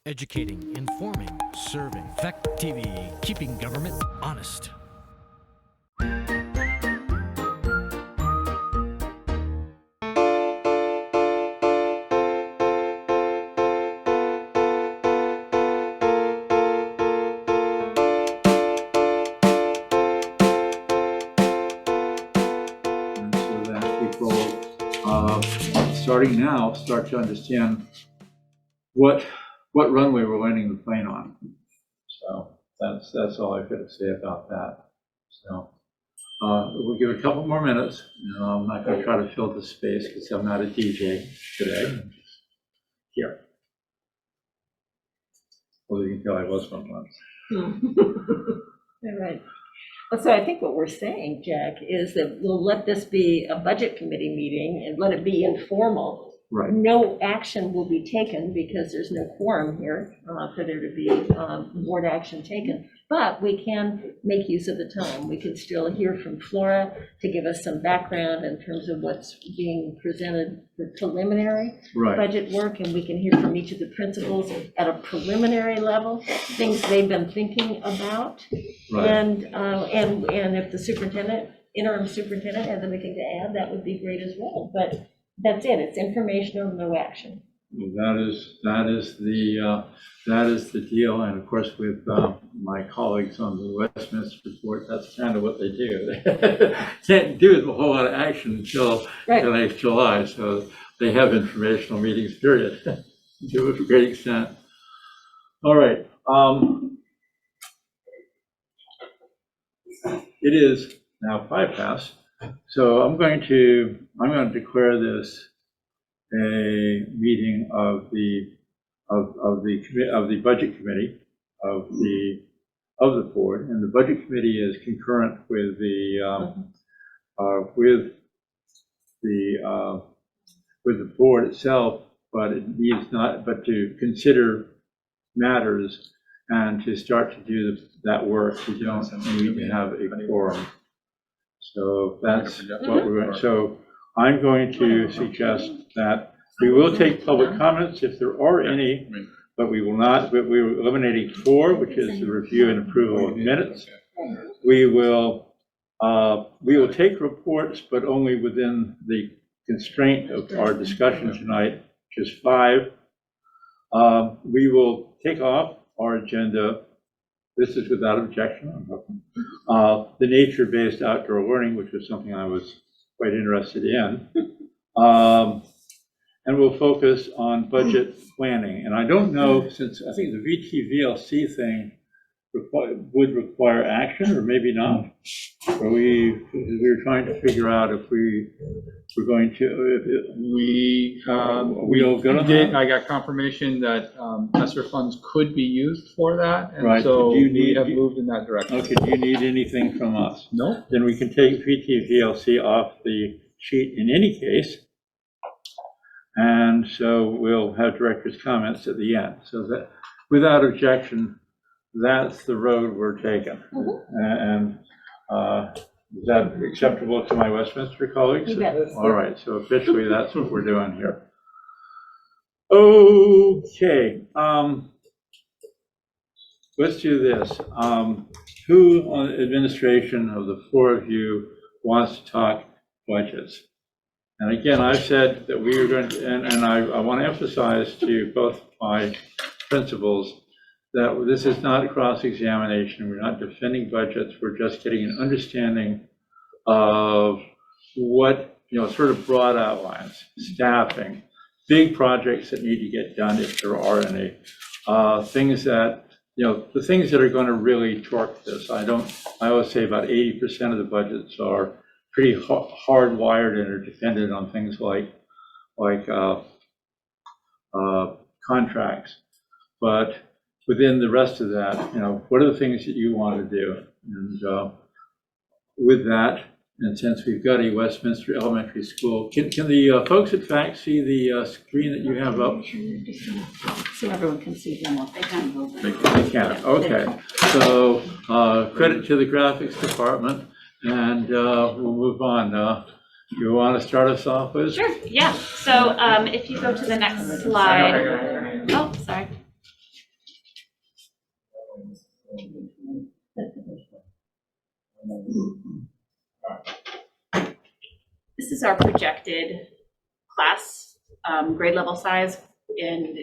Educating, informing, serving. Fact TV, keeping government honest. Starting now, start to understand what runway we're landing the plane on. So that's all I've got to say about that. So we'll give it a couple more minutes. I'm not going to try to fill the space because I'm not a DJ today. I'm just here. Well, you can tell I was one once. All right. So I think what we're saying, Jack, is that we'll let this be a budget committee meeting and let it be informal. Right. No action will be taken because there's no quorum here for there to be board action taken. But we can make use of the time. We can still hear from Flora to give us some background in terms of what's being presented for preliminary budget work, and we can hear from each of the principals at a preliminary level, things they've been thinking about. Right. And if the interim superintendent has anything to add, that would be great as well. But that's it. It's informational, no action. Well, that is the deal, and of course, with my colleagues on the Westminster report, that's kind of what they do. They can't do a whole lot of action until next July, so they have informational meetings, period, to a great extent. All right. It is now 5 past, so I'm going to declare this a meeting of the budget committee of the board, and the budget committee is concurrent with the board itself, but it needs not but to consider matters and to start to do that work. You don't need to have a quorum. So that's what we're going. So I'm going to suggest that we will take public comments if there are any, but we will not. But we're eliminating 4, which is the review and approval of minutes. We will take reports, but only within the constraint of our discussion tonight, which is 5. We will take off our agenda. This is without objection. The nature-based outdoor learning, which was something I was quite interested in. And we'll focus on budget planning. And I don't know, since I think the VTVLC thing would require action, or maybe not. Or we were trying to figure out if we're going to. We'll go to that. I got confirmation that ESSER funds could be used for that, and so we have moved in that direction. Okay, do you need anything from us? No. Then we can take VTVLC off the sheet in any case. And so we'll have director's comments at the end. So that, without objection, that's the road we're taking. And is that acceptable to my Westminster colleagues? All right, so officially that's what we're doing here. Okay, let's do this. Who on administration of the 4 of you wants to talk budgets? And again, I've said that we are going to, and I want to emphasize to both my principals that this is not a cross-examination. We're not defending budgets. We're just getting an understanding of what, sort of broad outlines, staffing, big projects that need to get done if there are any, things that, the things that are going to really torque this. I always say about 80% of the budgets are pretty hardwired and are dependent on things like contracts. But within the rest of that, what are the things that you want to do? And with that, and since we've got a Westminster Elementary School, can the folks at FACT see the screen that you have up? So everyone can see them. They can move them. They can. Okay. So credit to the graphics department. And we'll move on. You want to start us off, Liz? Sure, yeah. So if you go to the next slide. Oh, sorry. This is our projected class grade level size, and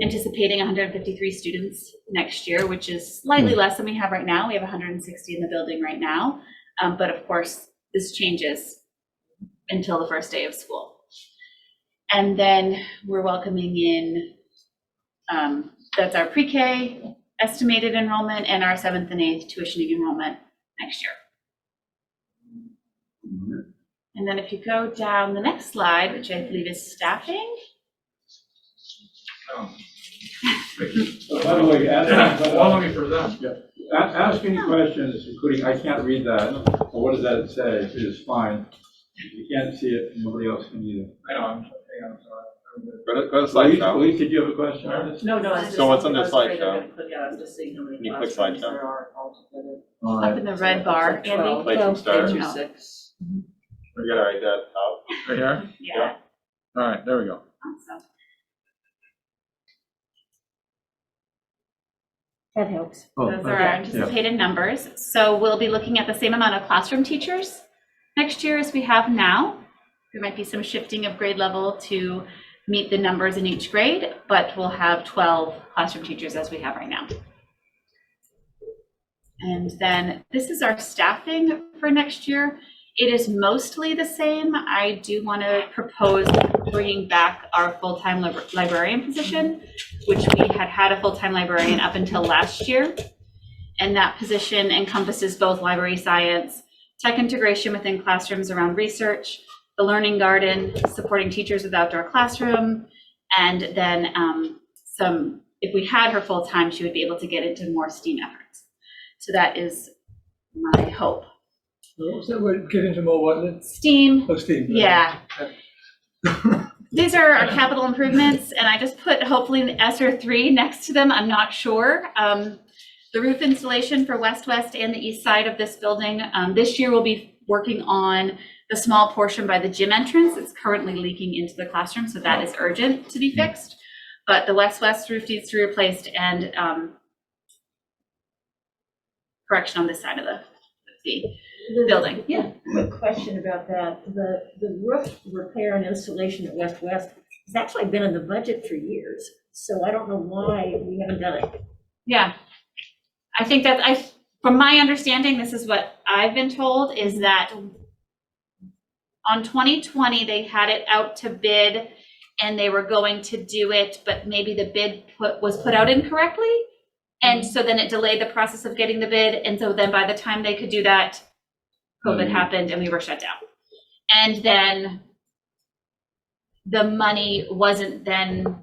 anticipating 153 students next year, which is slightly less than we have right now. We have 160 in the building right now, but of course this changes until the first day of school. And then we're welcoming in, that's our pre-K estimated enrollment and our 7th and 8th tuitioning enrollment next year. And then if you go down the next slide, which I believe is staffing. By the way, Follow me for that. ask any questions, including, I can't read that, or what does that say, is fine. If you can't see it, nobody else can either. I know, I'm sorry. Go to slideshow. Elise, did you have a question on this? No, I was just. So what's on the I was afraid slideshow? I didn't click out. I was just seeing how many Can you click classrooms slideshow? there are altogether. All Up right. in the red bar, Andy. 12. Play from start. Eight We to No. 6. gotta write that out. Right here? Yeah. All right, there we go. Awesome. That helps. Oh, Those are okay. our Yeah. anticipated numbers. So we'll be looking at the same amount of classroom teachers next year as we have now. There might be some shifting of grade level to meet the numbers in each grade, but we'll have 12 classroom teachers as we have right now. And then this is our staffing for next year. It is mostly the same. I do want to propose bringing back our full-time librarian position, which we had a full-time librarian up until last year. And that position encompasses both library science, tech integration within classrooms around research, the learning garden, supporting teachers with outdoor classroom, and then if we had her full-time, she would be able to get into more STEAM efforts. So that is my hope. So we're getting to more what? STEAM, Oh, Steve. yeah. These are our capital improvements, and I just put hopefully the ESSER 3 next to them. I'm not sure. The roof installation for West and the east side of this building. This year we'll be working on the small portion by the gym entrance. It's currently leaking into the classroom, so that is urgent to be fixed. But the west roof needs to be replaced, and correction on this side of the building. Yeah, quick question about that. The roof repair and installation at West has actually been in the budget for years. So I don't know why we haven't done it. Yeah, I think that from my understanding, this is what I've been told, is that on 2020, they had it out to bid and they were going to do it, but maybe the bid was put out incorrectly. And so then it delayed the process of getting the bid. And so then by the time they could do that, COVID happened and we were shut down. And then the money wasn't then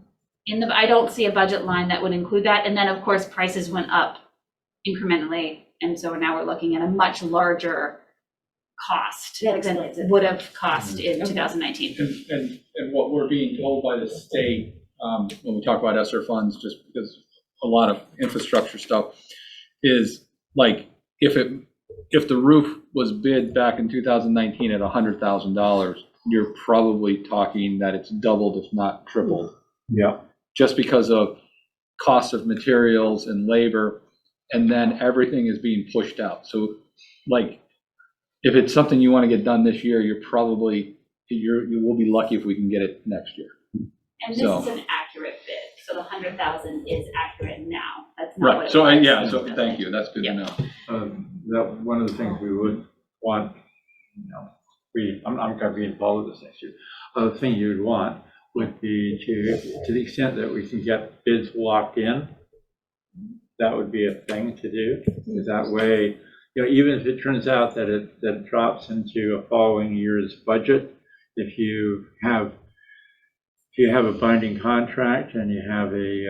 I don't see a budget line that would include that. And then of course, prices went up incrementally. And so now we're looking at a much larger cost That than explains it. would have cost in 2019. And what we're being told by the state, when we talk about ESSER funds, just because a lot of infrastructure stuff, is like, if the roof was bid back in 2019 at $100,000, you're probably talking that it's doubled, if not tripled. Yeah. Just because of cost of materials and labor, and then everything is being pushed out. So like, if it's something you want to get done this year, you will be lucky if we can get it next year. And this So- is an accurate bid. So the 100,000 is accurate now. That's not what Right, it so, was. yeah, so thank you, that's good to know. That one of the things we would want, I'm going to be involved with this next year. The thing you'd want would be to the extent that we can get bids locked in, that would be a thing to do. Because that way, even if it turns out that it drops into a following year's budget, if you have a binding contract and you have a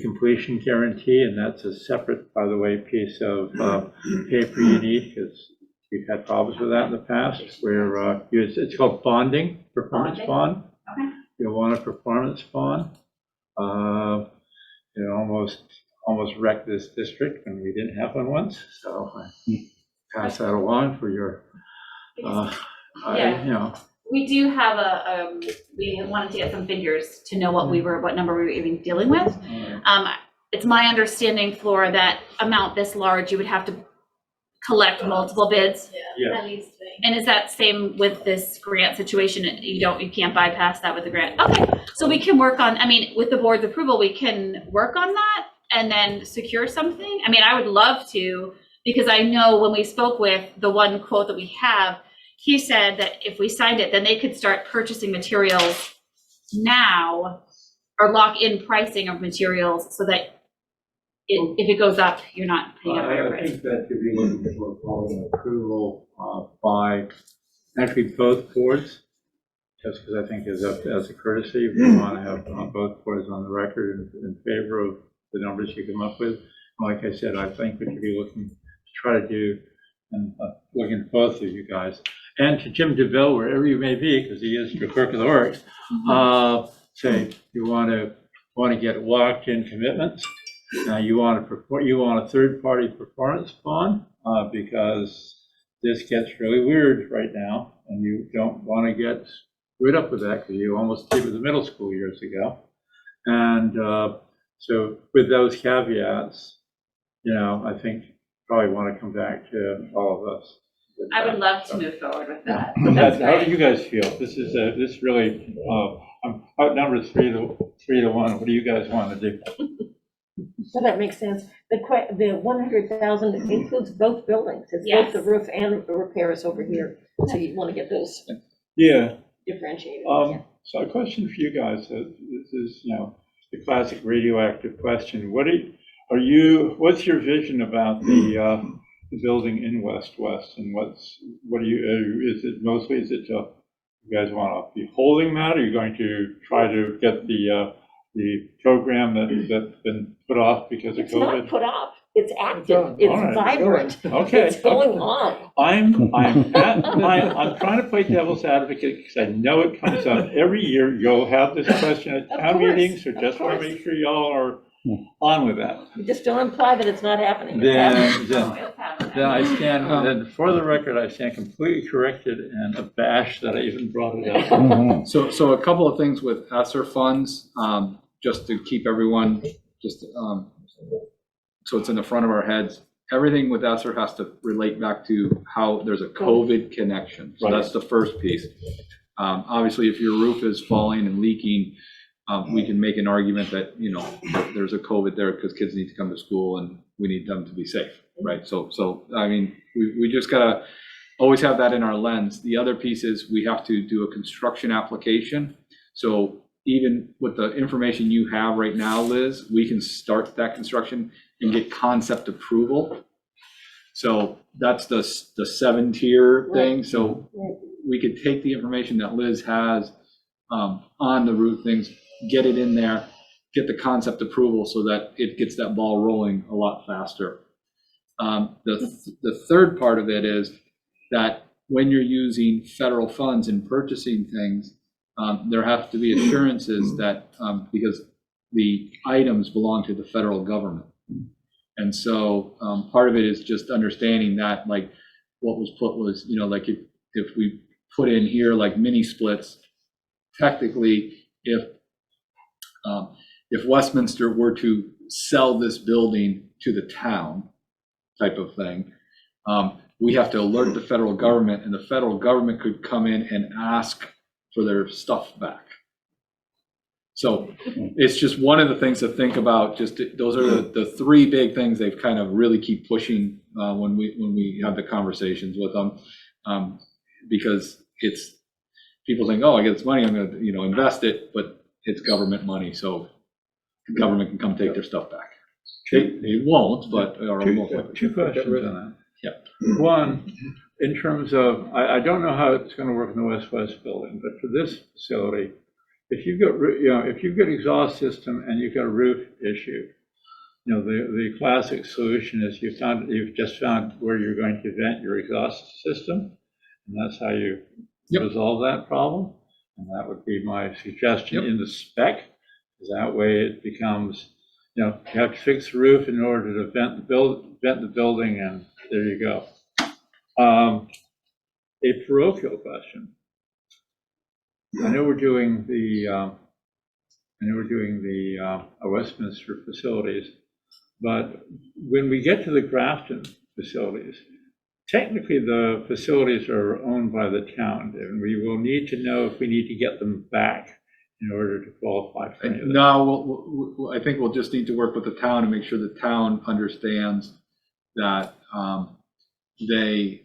completion guarantee, and that's a separate, by the way, piece of paper you need, because we've had problems with that in the past, where it's called bonding, performance bond. Okay. You want a performance bond. It almost wrecked this district, and we didn't have one once, so I pass that along for your, We do have we wanted to get some figures to know what number we were even dealing with. it's my understanding, Flora, that amount this large, you would have to collect multiple bids. Yeah. And is that same with this grant situation? You can't bypass that with the grant? Okay, so we can work on, I mean, with the board's approval, we can work on that and then secure something? I mean, I would love to, because I know when we spoke with the one quote that we have, he said that if we signed it, then they could start purchasing materials now or lock in pricing of materials so that if it goes up, you're not paying a higher I price. think that could be looking for following approval by actually both boards, just because I think as a courtesy, we want to have both boards on the record in favor of the numbers you come up with. Like I said, I think we could be looking to try to do, and looking at both of you guys, and to Jim DeVille, wherever you may be, because he is your clerk of the works, say you want to get locked-in commitments. Now you want a third-party performance bond because this gets really weird right now, and you don't want to get screwed up with that because you almost did with the middle school years ago. And so with those caveats, I think probably want to come back to all of us. I would love to move forward with that. How do you guys feel? This really, I'm outnumbered 3-1. What do you guys want to do? So that makes sense. The 100,000 includes both buildings. It's both Yes. the roof and the repairs over here. So you want to get those Yeah. differentiated. So a question for you guys. This is, the classic radioactive question. What's your vision about the building in West-West, and is it you guys want to be holding that? Are you going to try to get the program that's been put off because of It's not COVID? put off. It's active. All It's right. vibrant. Okay. It's going on. I'm trying to play devil's advocate because I know it comes up every year. You'll have this question at Of town course, meetings, so of just want to course. make sure y'all are on with that. You just don't imply that it's not happening. It's happening. Then I stand, then for the record, I stand completely corrected and abashed that I even brought it up. So a couple of things with ESSER funds, just to keep everyone, so it's in the front of our heads. Everything with ESSER has to relate back to how there's a COVID connection. So that's the first piece. Obviously, if your roof is falling and leaking, we can make an argument that, there's a COVID there because kids need to come to school and we need them to be safe, right? So I mean, we just gotta always have that in our lens. The other piece is we have to do a construction application. So even with the information you have right now, Liz, we can start that construction and get concept approval. So that's the 7-tier thing. So we could take the information that Liz has on the roof things, get it in there, get the concept approval so that it gets that ball rolling a lot faster. The third part of it is that when you're using federal funds and purchasing things, there have to be assurances that, because the items belong to the federal government. And so part of it is just understanding that, like, what was put was, like if we put in here like mini splits, technically, if Westminster were to sell this building to the town type of thing, we have to alert the federal government, and the federal government could come in and ask for their stuff back. So it's just one of the things to think about. Just those are the three big things they've kind of really keep pushing when we have the conversations with them, because it's people think, oh, I get this money, I'm going to invest it, but it's government money, so the government can come take their stuff back. They won't, but Two questions on that. Yeah. One, in terms of, I don't know how it's going to work in the West-West building, but for this facility, if you've got exhaust system and you've got a roof issue, the classic solution is you've just found where you're going to vent your exhaust system, and that's how you resolve that problem. And that would be my suggestion in the spec, because that way it becomes, you have to fix the roof in order to vent the building, and there you go. A parochial question. I know we're doing the and we're doing the Westminster facilities. But when we get to the Grafton facilities, technically the facilities are owned by the town, and we will need to know if we need to get them back in order to qualify for any of that. No, I think we'll just need to work with the town to make sure the town understands that they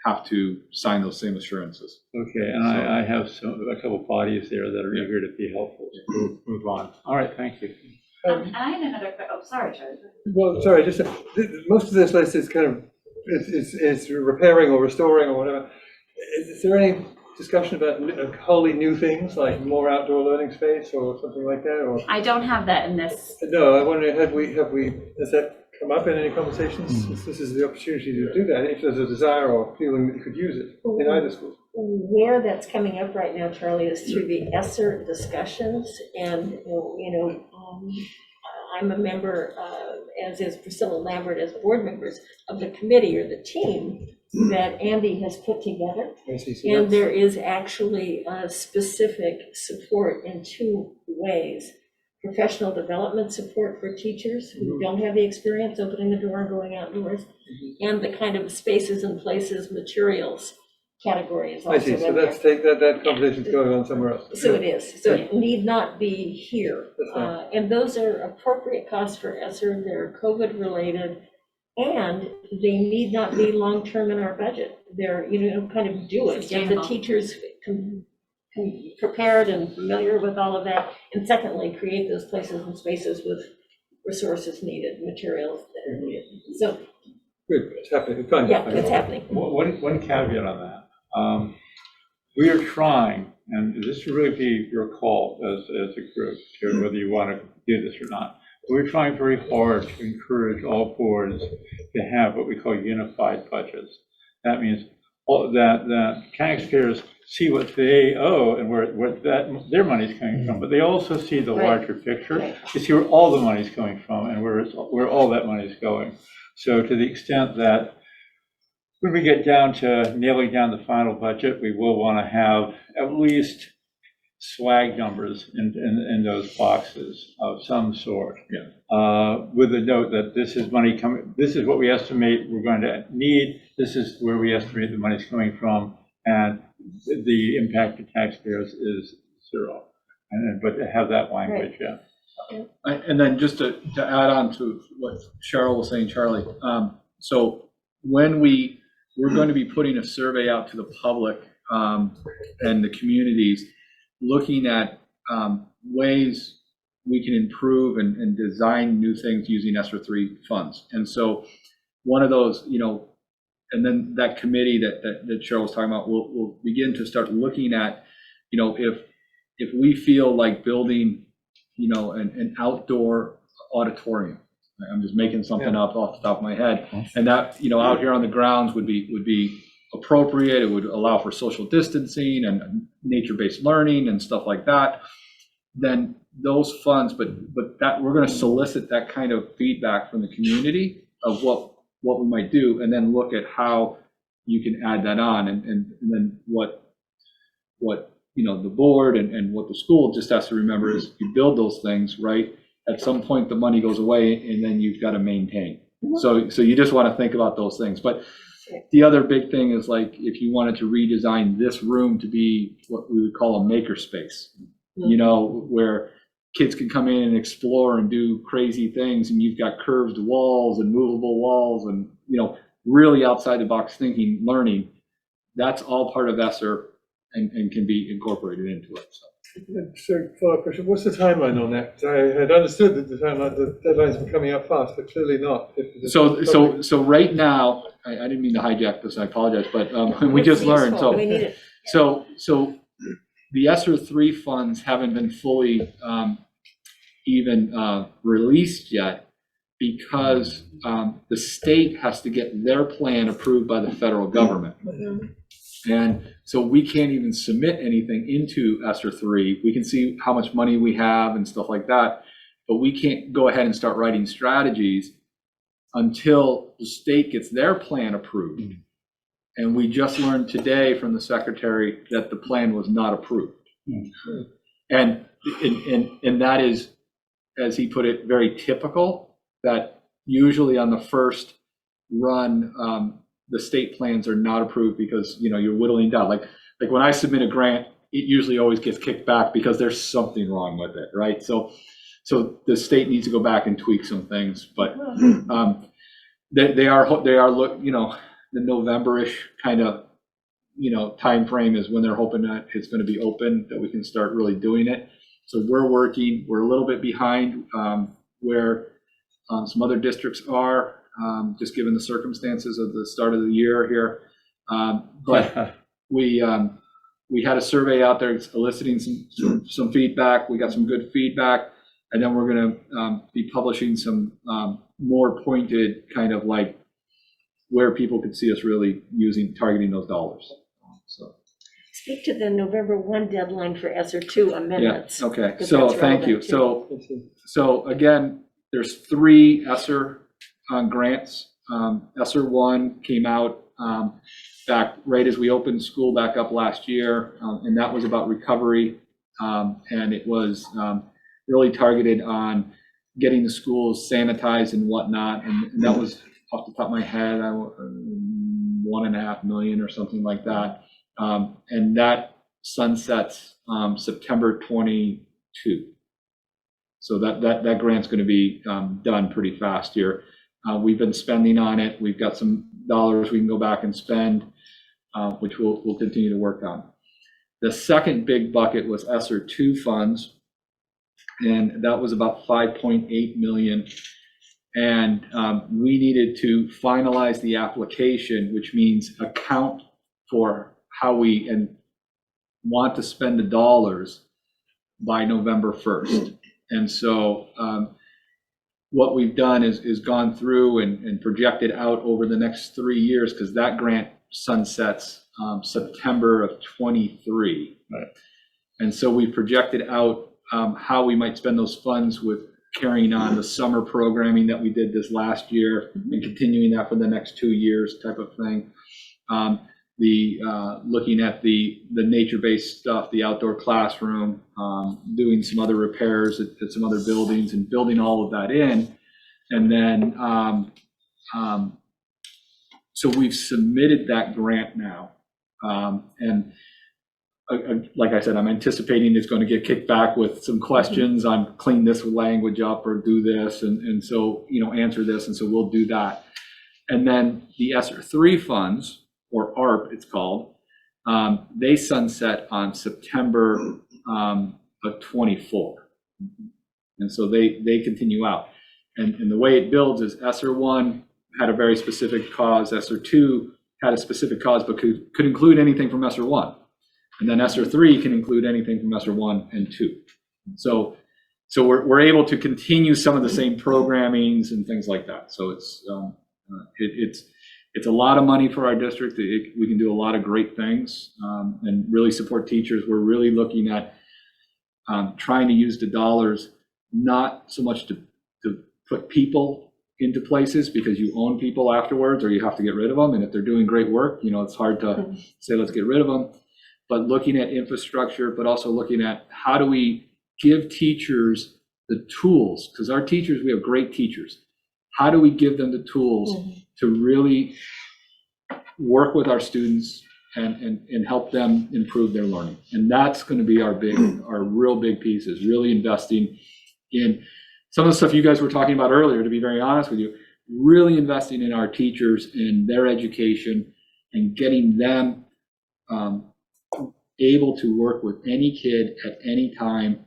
have to sign those same assurances. Okay, and I have a couple bodies there that are eager to be helpful. We'll move on. All right, thank you. I had another, sorry, Charlie. Well, sorry, just, most of this list is kind of, is repairing or restoring or whatever. Is there any discussion about wholly new things, like more outdoor learning space or something like that, or? I don't have that in this. No, I wonder, has that come up in any conversations? This is the opportunity to do that, if there's a desire or feeling that you could use it in either school. Where that's coming up right now, Charlie, is through the ESSER discussions, and, I'm a member, as is Priscilla Lambert, as board members of the committee or the team that Andy has put together. And there is actually specific support in two ways. Professional development support for teachers who don't have the experience opening the door and going outdoors, and the kind of spaces and places, materials category is also I see, so in there. that conversation's going on somewhere else. So it is, so it need not be here. That's fine. And those are appropriate costs for ESSER, they're COVID related, and they need not be long-term in our budget. They're, kind of do it, get the Sustainable. teachers prepared and familiar with all of that. And secondly, create those places and spaces with resources needed, materials that are needed. So, Good, it's happening, fine. yeah, it's happening. One caveat on that. We are trying, and this should really be your call as a group, to whether you want to do this or not. We're trying very hard to encourage all boards to have what we call unified budgets. That means that taxpayers see what they owe and where their money's coming from, but they also see the Right. larger picture. Right. You see where all the money's coming from and where all that money's going. So to the extent that when we get down to nailing down the final budget, we will want to have at least swag numbers in those boxes of some sort. Yeah. With a note that this is money coming, this is what we estimate we're going to need, this is where we estimate the money's coming from, and the impact to taxpayers is zero. But to have that language, yeah. And then just to add on to what Cheryl was saying, Charlie, so when we're going to be putting a survey out to the public and the communities, looking at ways we can improve and design new things using ESSER 3 funds. And so one of those, and then that committee that Cheryl was talking about will begin to start looking at, if we feel like building, an outdoor auditorium. I'm just making something up off the top of my head. And that, out here on the grounds would be appropriate. It would allow for social distancing and nature-based learning and stuff like that. Then those funds, but that we're going to solicit that kind of feedback from the community of what we might do, and then look at how you can add that on, and then what the board and what the school just has to remember is you build those things, right? At some point the money goes away and then you've got to maintain. So you just want to think about those things. But the other big thing is, like, if you wanted to redesign this room to be what we would call a maker space, where kids can come in and explore and do crazy things, and you've got curved walls and movable walls and, really outside the box thinking, learning, that's all part of ESSER and can be incorporated into it. So follow-up question, what's the timeline on that? 'Cause I had understood that the deadlines were coming up fast, but clearly not. So right now, I didn't mean to hijack this, I apologize, but we just learned, so. We need it. So the ESSER 3 funds haven't been fully even released yet, because the state has to get their plan approved by the federal government. And so we can't even submit anything into ESSER 3. We can see how much money we have and stuff like that, but we can't go ahead and start writing strategies until the state gets their plan approved. And we just learned today from the secretary that the plan was not approved. And that is, as he put it, very typical, that usually on the first run, the state plans are not approved because, you're whittling down. Like when I submit a grant, it usually always gets kicked back because there's something wrong with it, right? So the state needs to go back and tweak some things, but they are the November-ish kind of, time frame is when they're hoping that it's going to be open, that we can start really doing it. So we're a little bit behind where some other districts are, just given the circumstances of the start of the year here. But we had a survey out there eliciting some feedback. We got some good feedback, and then we're going to be publishing some more pointed kind of like where people could see us really targeting those dollars. So. Speak to the November 1 deadline for ESSER 2 amendments. Yeah, okay, 'cause so that's thank you. relevant So again, there's 3 ESSER grants. ESSER 1 came out back right as we opened school back up last year, and that was about recovery, and it was really targeted on getting the schools sanitized and whatnot, and that was off the top of my head, $1.5 million or something like that. And that sunsets September 22. So that grant's going to be done pretty fast here. We've been spending on it. We've got some dollars we can go back and spend, which we'll continue to work on. The second big bucket was ESSER 2 funds, and that was about 5.8 million. And we needed to finalize the application, which means account for how we want to spend the dollars by November 1st. And so what we've done is gone through and projected out over the next 3 years, because that grant sunsets September of 23. Right. And so we projected out how we might spend those funds with carrying on the summer programming that we did this last year and continuing that for the next 2 years type of thing. Looking at the nature-based stuff, the outdoor classroom, doing some other repairs at some other buildings and building all of that in. And then, so we've submitted that grant now. And like I said, I'm anticipating it's going to get kicked back with some questions on clean this language up or do this. And so, answer this. And so we'll do that. And then the ESSER 3 funds, or ARP it's called, they sunset on September of 24. And so they continue out. And the way it builds is ESSER 1 had a very specific cause, ESSER 2 had a specific cause, but could include anything from ESSER 1. And then ESSER 3 can include anything from ESSER 1 and 2. So we're able to continue some of the same programmings and things like that. So it's a lot of money for our district. We can do a lot of great things and really support teachers. We're really looking at trying to use the dollars not so much to put people into places, because you own people afterwards or you have to get rid of them. And if they're doing great work, it's hard to say, let's get rid of them. But looking at infrastructure, but also looking at how do we give teachers the tools, because our teachers, we have great teachers. How do we give them the tools to really work with our students and help them improve their learning? And that's going to be our real big piece, is really investing in some of the stuff you guys were talking about earlier, to be very honest with you, really investing in our teachers and their education and getting them able to work with any kid at any time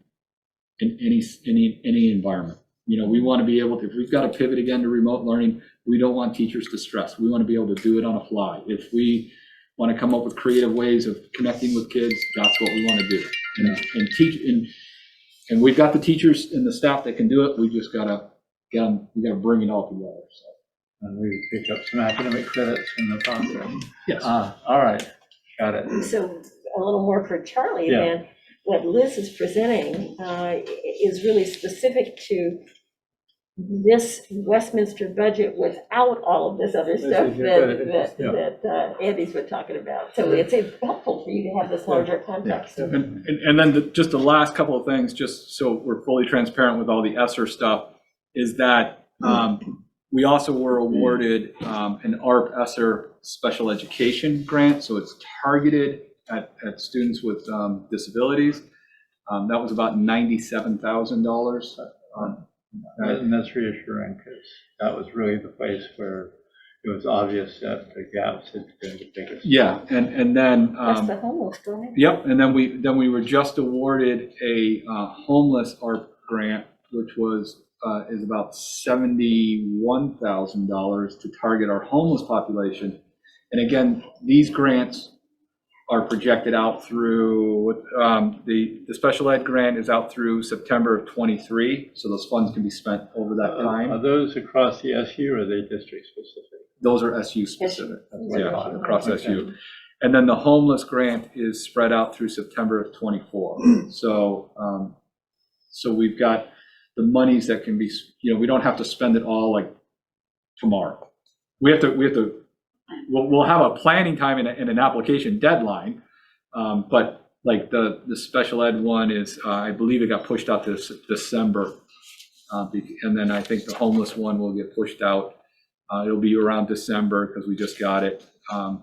in any environment. We want to be able to, if we've got to pivot again to remote learning, we don't want teachers to stress. We want to be able to do it on a fly. If we want to come up with creative ways of connecting with kids, that's what we want to do. And teach, and we've got the teachers and the staff that can do it. We just gotta bring it all together. So. And we pick up some academic credits from the process. Yes. All right, got it. So a little more for Charlie Yeah. then. What Liz is presenting is really specific to this Westminster budget without all of this other stuff that Andy's been talking about. So it's helpful for you to have this larger context. And then just the last couple of things, just so we're fully transparent with all the ESSER stuff, is that we also were awarded an ARP ESSER special education grant. So it's targeted at students with disabilities. That was about $97,000. And that's reassuring, because that was really the place where it was obvious that the gaps had been the biggest. Yeah, and then That's the homeless grant. yep, and then we were just awarded a homeless ARP grant, which is about $71,000 to target our homeless population. And again, these grants are projected out through, the special ed grant is out through September of '23, so those funds can be spent over that Are time. those across the SU, or are they district specific? Those are SU specific, SU. yeah, across SU. And then the homeless grant is spread out through September of '24. So, so we've got the monies that can be, we don't have to spend it all like tomorrow. We'll have a planning time and an application deadline, but like the special ed one is, I believe it got pushed out to December. And then I think the homeless one will get pushed out. It'll be around December because we just got it. But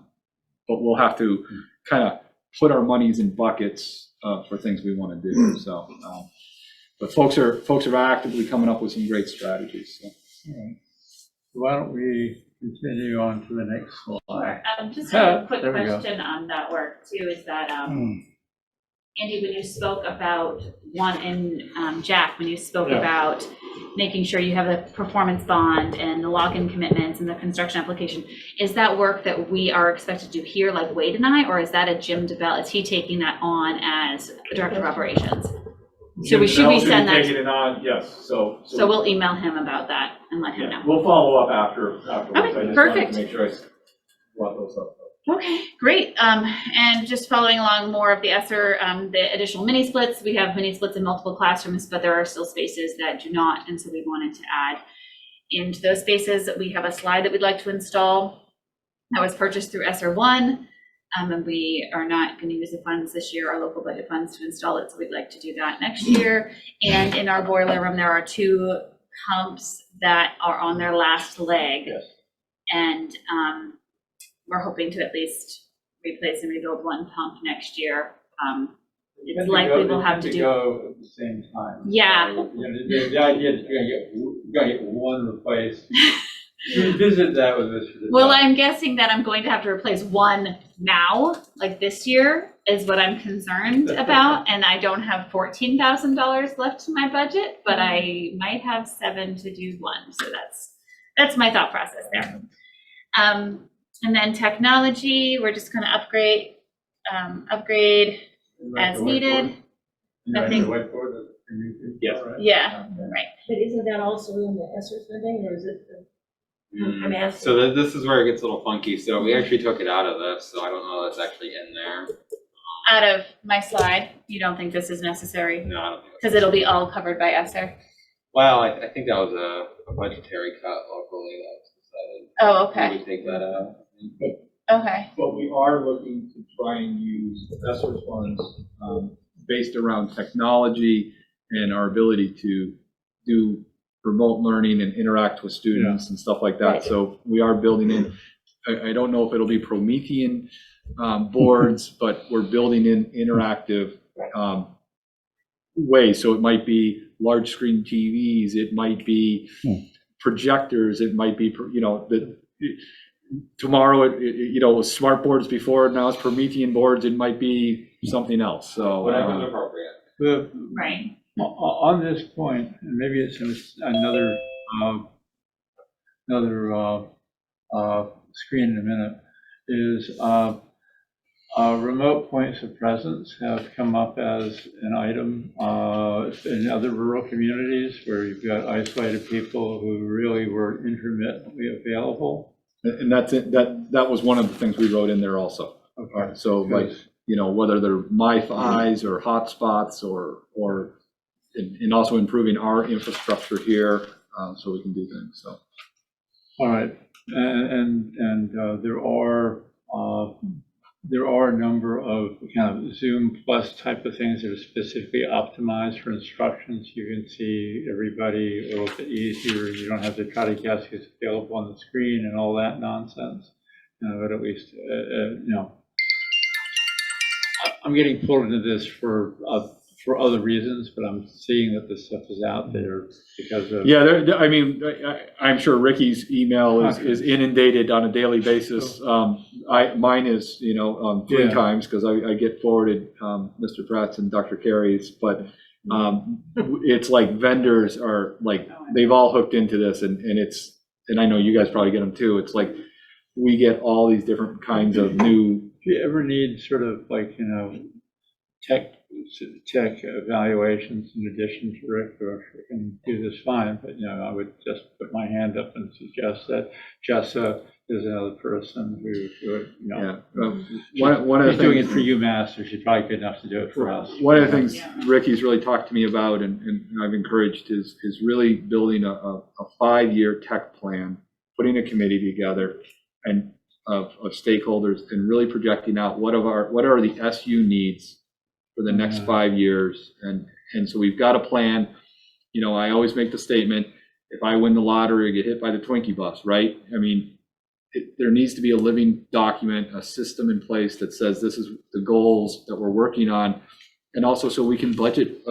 we'll have to kind of put our monies in buckets for things we want to do. So, but folks are actively coming up with some great strategies. So. All right. Why don't we continue on to the next slide? Just a quick there we go. question on that work too, is that, Andy, when you spoke about Jack, when you spoke about making sure you have the performance bond and the login commitments and the construction application, is that work that we are expected to do here, like Wade and I, or is that a Jim DeBell? Is he taking that on as the director of operations? Should we send that? Taking it on, yes. So we'll email him about that and let him know. We'll follow up after. Okay, perfect. Make sure I brought those up. Okay, great. And just following along more of the ESSER, the additional mini splits, we have mini splits in multiple classrooms, but there are still spaces that do not. And so we wanted to add into those spaces. We have a slide that we'd like to install that was purchased through ESSER 1. And we are not going to use the funds this year, our local budget funds, to install it. So we'd like to do that next year. And in our boiler room, there are 2 pumps that are on their last leg. Yes. And we're hoping to at least replace and rebuild 1 pump next year. It's likely we'll have to do. Go at the same time. Yeah. So, the idea is you're gonna get one replaced. Visit that with us. Well, I'm guessing that I'm going to have to replace 1 now, like this year, is what I'm concerned about. And I don't have $14,000 left in my budget, but I might have 7 to do 1. So that's my thought process there. And then technology, we're just going to upgrade as needed. Nothing. Yes. Yeah, right. But isn't that also in the ESSER funding, or is it? I'm asking. So this is where it gets a little funky. So we actually took it out of this, so I don't know that's actually in there. Out of my slide, you don't think this is necessary? No, I don't think. Because it'll be all covered by ESSER. Well, I think that was a budgetary cut locally that was decided. Oh, okay. We take that out. Okay. But we are looking to try and use ESSER funds based around technology and our ability to do remote learning and interact with students and stuff like that. Right. So we are building in, I don't know if it'll be Promethean boards, but we're building in interactive ways. So it might be large screen TVs, it might be projectors, it might be, tomorrow, it was smart boards before, now it's Promethean boards, it might be something else, so. Whatever's appropriate. Right. On this point, and maybe it's another screen in a minute, is remote points of presence have come up as an item in other rural communities where you've got isolated people who really were intermittently available. And that's it, that was one of the things we wrote in there also. Okay. So like, whether they're MiFis or hotspots or and also improving our infrastructure here so we can do things, so. All right, and there are a number of kind of Zoom Plus type of things that are specifically optimized for instructions. You can see everybody a little bit easier. You don't have to try to guess who's available on the screen and all that nonsense. But at least, I'm getting pulled into this for other reasons, but I'm seeing that this stuff is out there because of. Yeah, I mean, I'm sure Ricky's email is inundated on a daily basis. Mine is, 3 times, because I get forwarded Mr. Pratt's and Dr. Carey's, but it's like vendors are like, they've all hooked into this, and I know you guys probably get them too. It's like, we get all these different kinds of new. If you ever need sort of like, tech evaluations in addition to Rick, or can do this fine, but I would just put my hand up and suggest that Jessa is another person who would, One of the she's doing it things, for UMass, so she's probably good enough to do it for us. one of the things Ricky's really talked to me about, and I've encouraged, is really building a 5-year tech plan, putting a committee together and of stakeholders, and really projecting out what are the SU needs for the next 5 years. And so we've got a plan. I always make the statement, if I win the lottery or get hit by the Twinkie bus, right? I mean, there needs to be a living document, a system in place that says this is the goals that we're working on. And also so we can budget,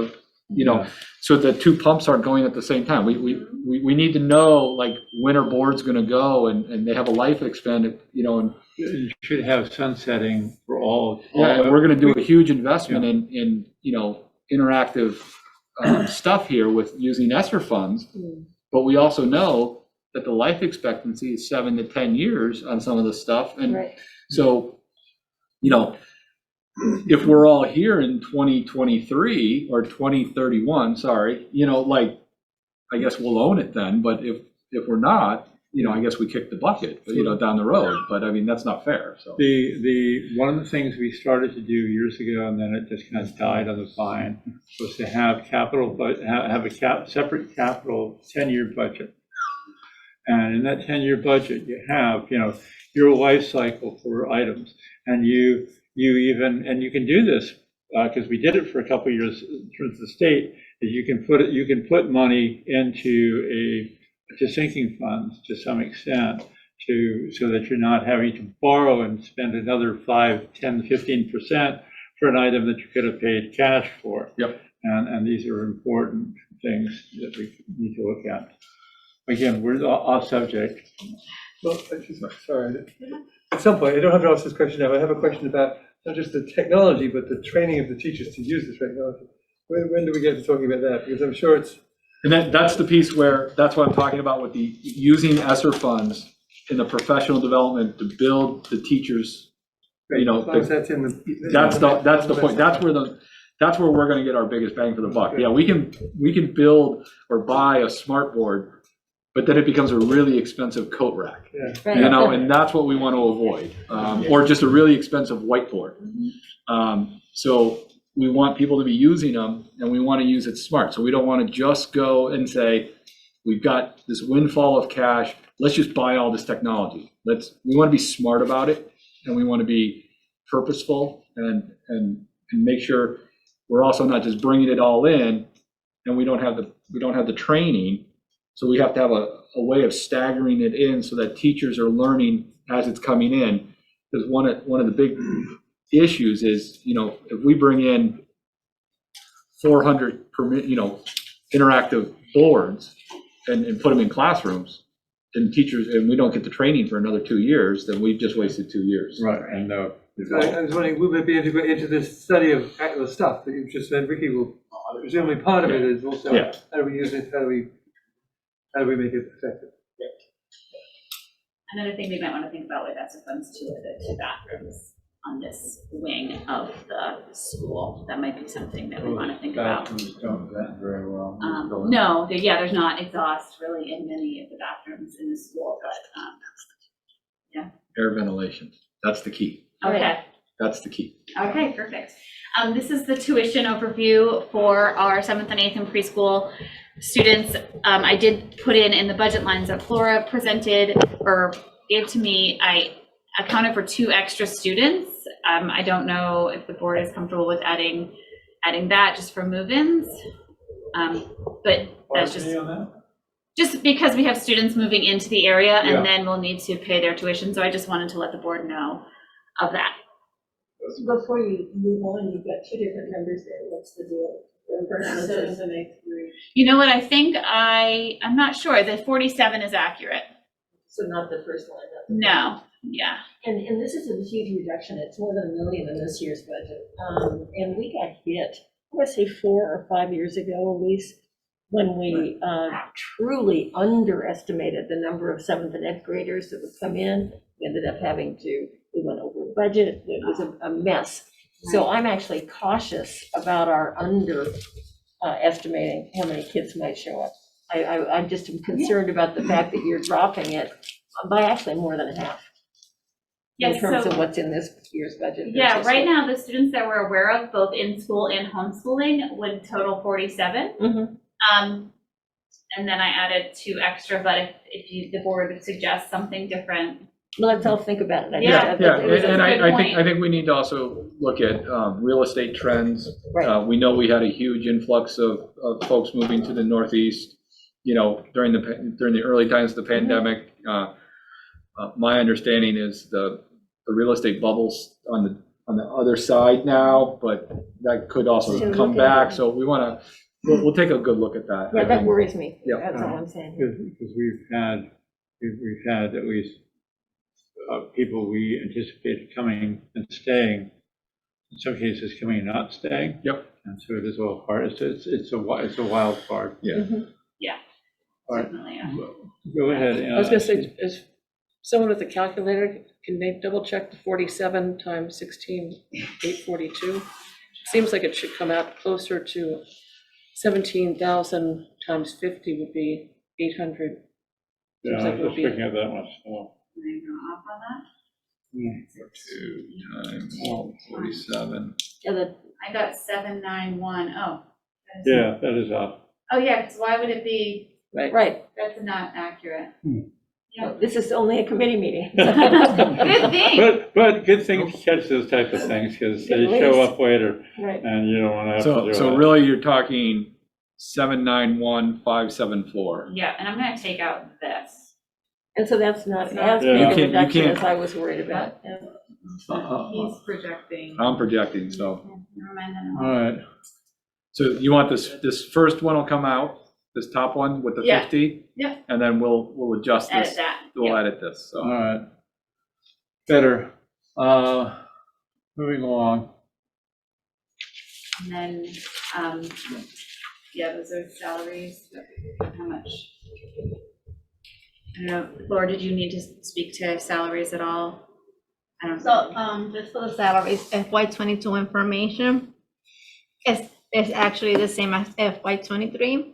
so the 2 pumps aren't going at the same time. We need to know, like, when our board's going to go, and they have a life expanded, and You should have sunsetting for all. and we're going to do a huge investment in interactive stuff here with using ESSER funds, but we also know that the life expectancy is 7 to 10 years on some of this stuff, and so if we're all here in 2023 or 2031, sorry, I guess we'll own it then. But if we're not, I guess we kick the bucket, down the road. But I mean, that's not fair. So One of the things we started to do years ago, and then it just kind of died on the vine, was to have separate capital 10-year budget. And in that 10-year budget, you have, your life cycle for items, and you can do this because we did it for a couple of years through the state. Is you can put money into sinking funds to some extent so that you're not having to borrow and spend another 5, 10, 15% for an item that you could have paid cash for. Yep. And these are important things that we need to look at. Again, we're off subject. Well, sorry. At some point, I don't have to ask this question now. I have a question about not just the technology, but the training of the teachers to use this technology. When do we get to talking about that? Because I'm sure it's. And that's the piece where, that's what I'm talking about with the using ESSER funds in the professional development to build the teachers. As long as that's in the. That's the point. That's where we're going to get our biggest bang for the buck. Yeah, we can build or buy a smart board, but then it becomes a really expensive coat rack. Yeah. And that's what we want to avoid, or just a really expensive whiteboard. So we want people to be using them, and we want to use it smart. So we don't want to just go and say, we've got this windfall of cash, let's just buy all this technology. We want to be smart about it, and we want to be purposeful and make sure we're also not just bringing it all in, and we don't have the training. So we have to have a way of staggering it in so that teachers are learning as it's coming in. Because one of the big issues is, if we bring in 400 interactive boards and put them in classrooms, and we don't get the training for another 2 years, then we've just wasted 2 years. Right, and I was wondering, will there be integrated into this study of the stuff that you've just said? Ricky will, presumably part of it is also, how do we use it, how do we make it effective? Another thing we might want to think about with ESSER funds too are the 2 bathrooms on this wing of the school. That might be something that we want to think about. Bathrooms don't vent very well. No, there's not exhaust really in many of the bathrooms in the school, but Air ventilation, that's the key. okay. That's the key. Okay, perfect. This is the tuition overview for our 7th and 8th in preschool. students. I did put in the budget lines that Flora presented or gave to me, I accounted for 2 extra students. I don't know if the board is comfortable with adding that just for move-ins. But that's just because we have students moving into the area and Yeah. then we'll need to pay their tuition. So I just wanted to let the board know of that. Before you move on, you've got 2 different numbers there. What's the deal? You know what, I think I'm not sure. The 47 is accurate. So not the first line. Not the No, yeah. And this is a huge reduction. It's more than $1 million in this year's budget. And we got hit, I want to say 4 or 5 years ago, at least, when we truly underestimated the number of 7th and 8th graders that would come in. We ended up we went over budget. It was a mess. So I'm actually cautious about our estimating how many kids might show up. I'm just concerned about the fact that you're dropping it by actually more than half. In terms of what's in this year's budget. Yeah, versus right what- now, the students that we're aware of, both in school and homeschooling, would total 47. Mhm. And then I added 2 extra, but if the board would suggest something different. Well, let's all think about it. Yeah, Yeah, it was a and good I point. think we need to also look at real estate trends. Right. We know we had a huge influx of folks moving to the Northeast, during the early times of the pandemic. My understanding is the real estate bubbles on the other side now, but that could also So come look at back. it. So we'll take a good look at that. Yeah, that worries me. Yeah. That's all I'm saying. Because we've had at least people we anticipated coming and staying, in some cases coming and not staying. Yep. And so it is all hard. It's a wild card. Yeah. Mhm. All right. Definitely, yeah. Go ahead, I was Anna. gonna say, is someone with a calculator, can they double check the 47 times 16, 842? Seems like it should come out closer to 17,000 times 50 would be 800. Yeah, Seems like I'm it would just be- picking up that much. So, Can I go off on that? 2 times 47. Yeah, the- I got 791. Oh. that's- yeah, that is up. Oh, yeah, because why would it be, right. that's not accurate. Yeah. This is only a committee meeting. Good thing. But good thing to catch those types of things because they At show least. up later Right. and you don't want to have to do So that. really, you're talking 791,574. Yeah, and I'm gonna take out this. And so that's not as Yeah. big You a can't- you reduction can't- as I was worried about. Yeah. He's projecting. I'm projecting, so. Never mind then. All right. So you want this first one will come out, this top one with the Yeah. 50? Yeah. And then we'll adjust Edit this, that. we'll Yeah. edit this, All so. right. Better. Moving along. And then, yeah, those are salaries. How much? I don't know, Laura, did you need to speak to salaries at all? I don't. So, just for the salaries, FY '22 information is actually the same as FY '23.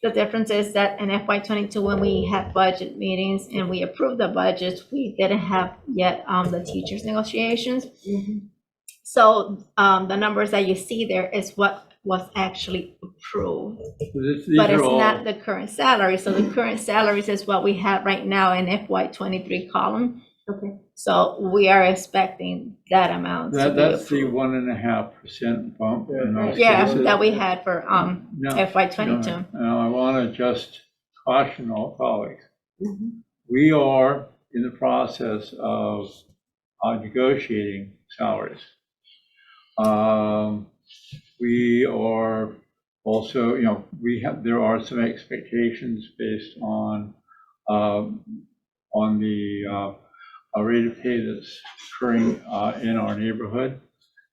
The difference is that in FY '22, when we had budget meetings and we approved the budgets, we didn't have yet the teachers' negotiations. So, the numbers that you see there is what was actually approved. These But are it's all- not the current salary, so the current salaries is what we have right now in FY '23 column. Okay. So we are expecting that amount to be That's the approved. 1.5% bump in those Yeah, cases. that we had for No, FY '22. Now, I want to just caution all colleagues. Mhm. We are in the process of negotiating salaries. We are also, there are some expectations based on the rate of pay that's occurring in our neighborhood.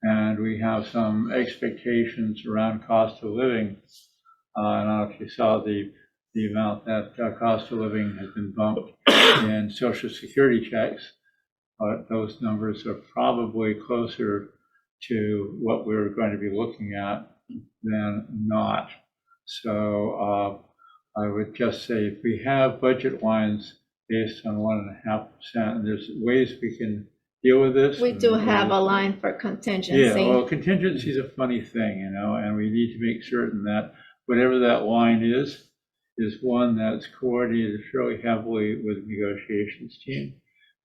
And we have some expectations around cost of living. I don't know if you saw the amount that cost of living has been bumped in Social Security checks. But those numbers are probably closer to what we're going to be looking at than not. So I would just say if we have budget lines based on 1.5%, and there's ways we can deal with this. We do have a line for Yeah, contingency. well, contingency is a funny thing, and we need to make certain that whatever that line is one that's coordinated fairly heavily with the negotiations team,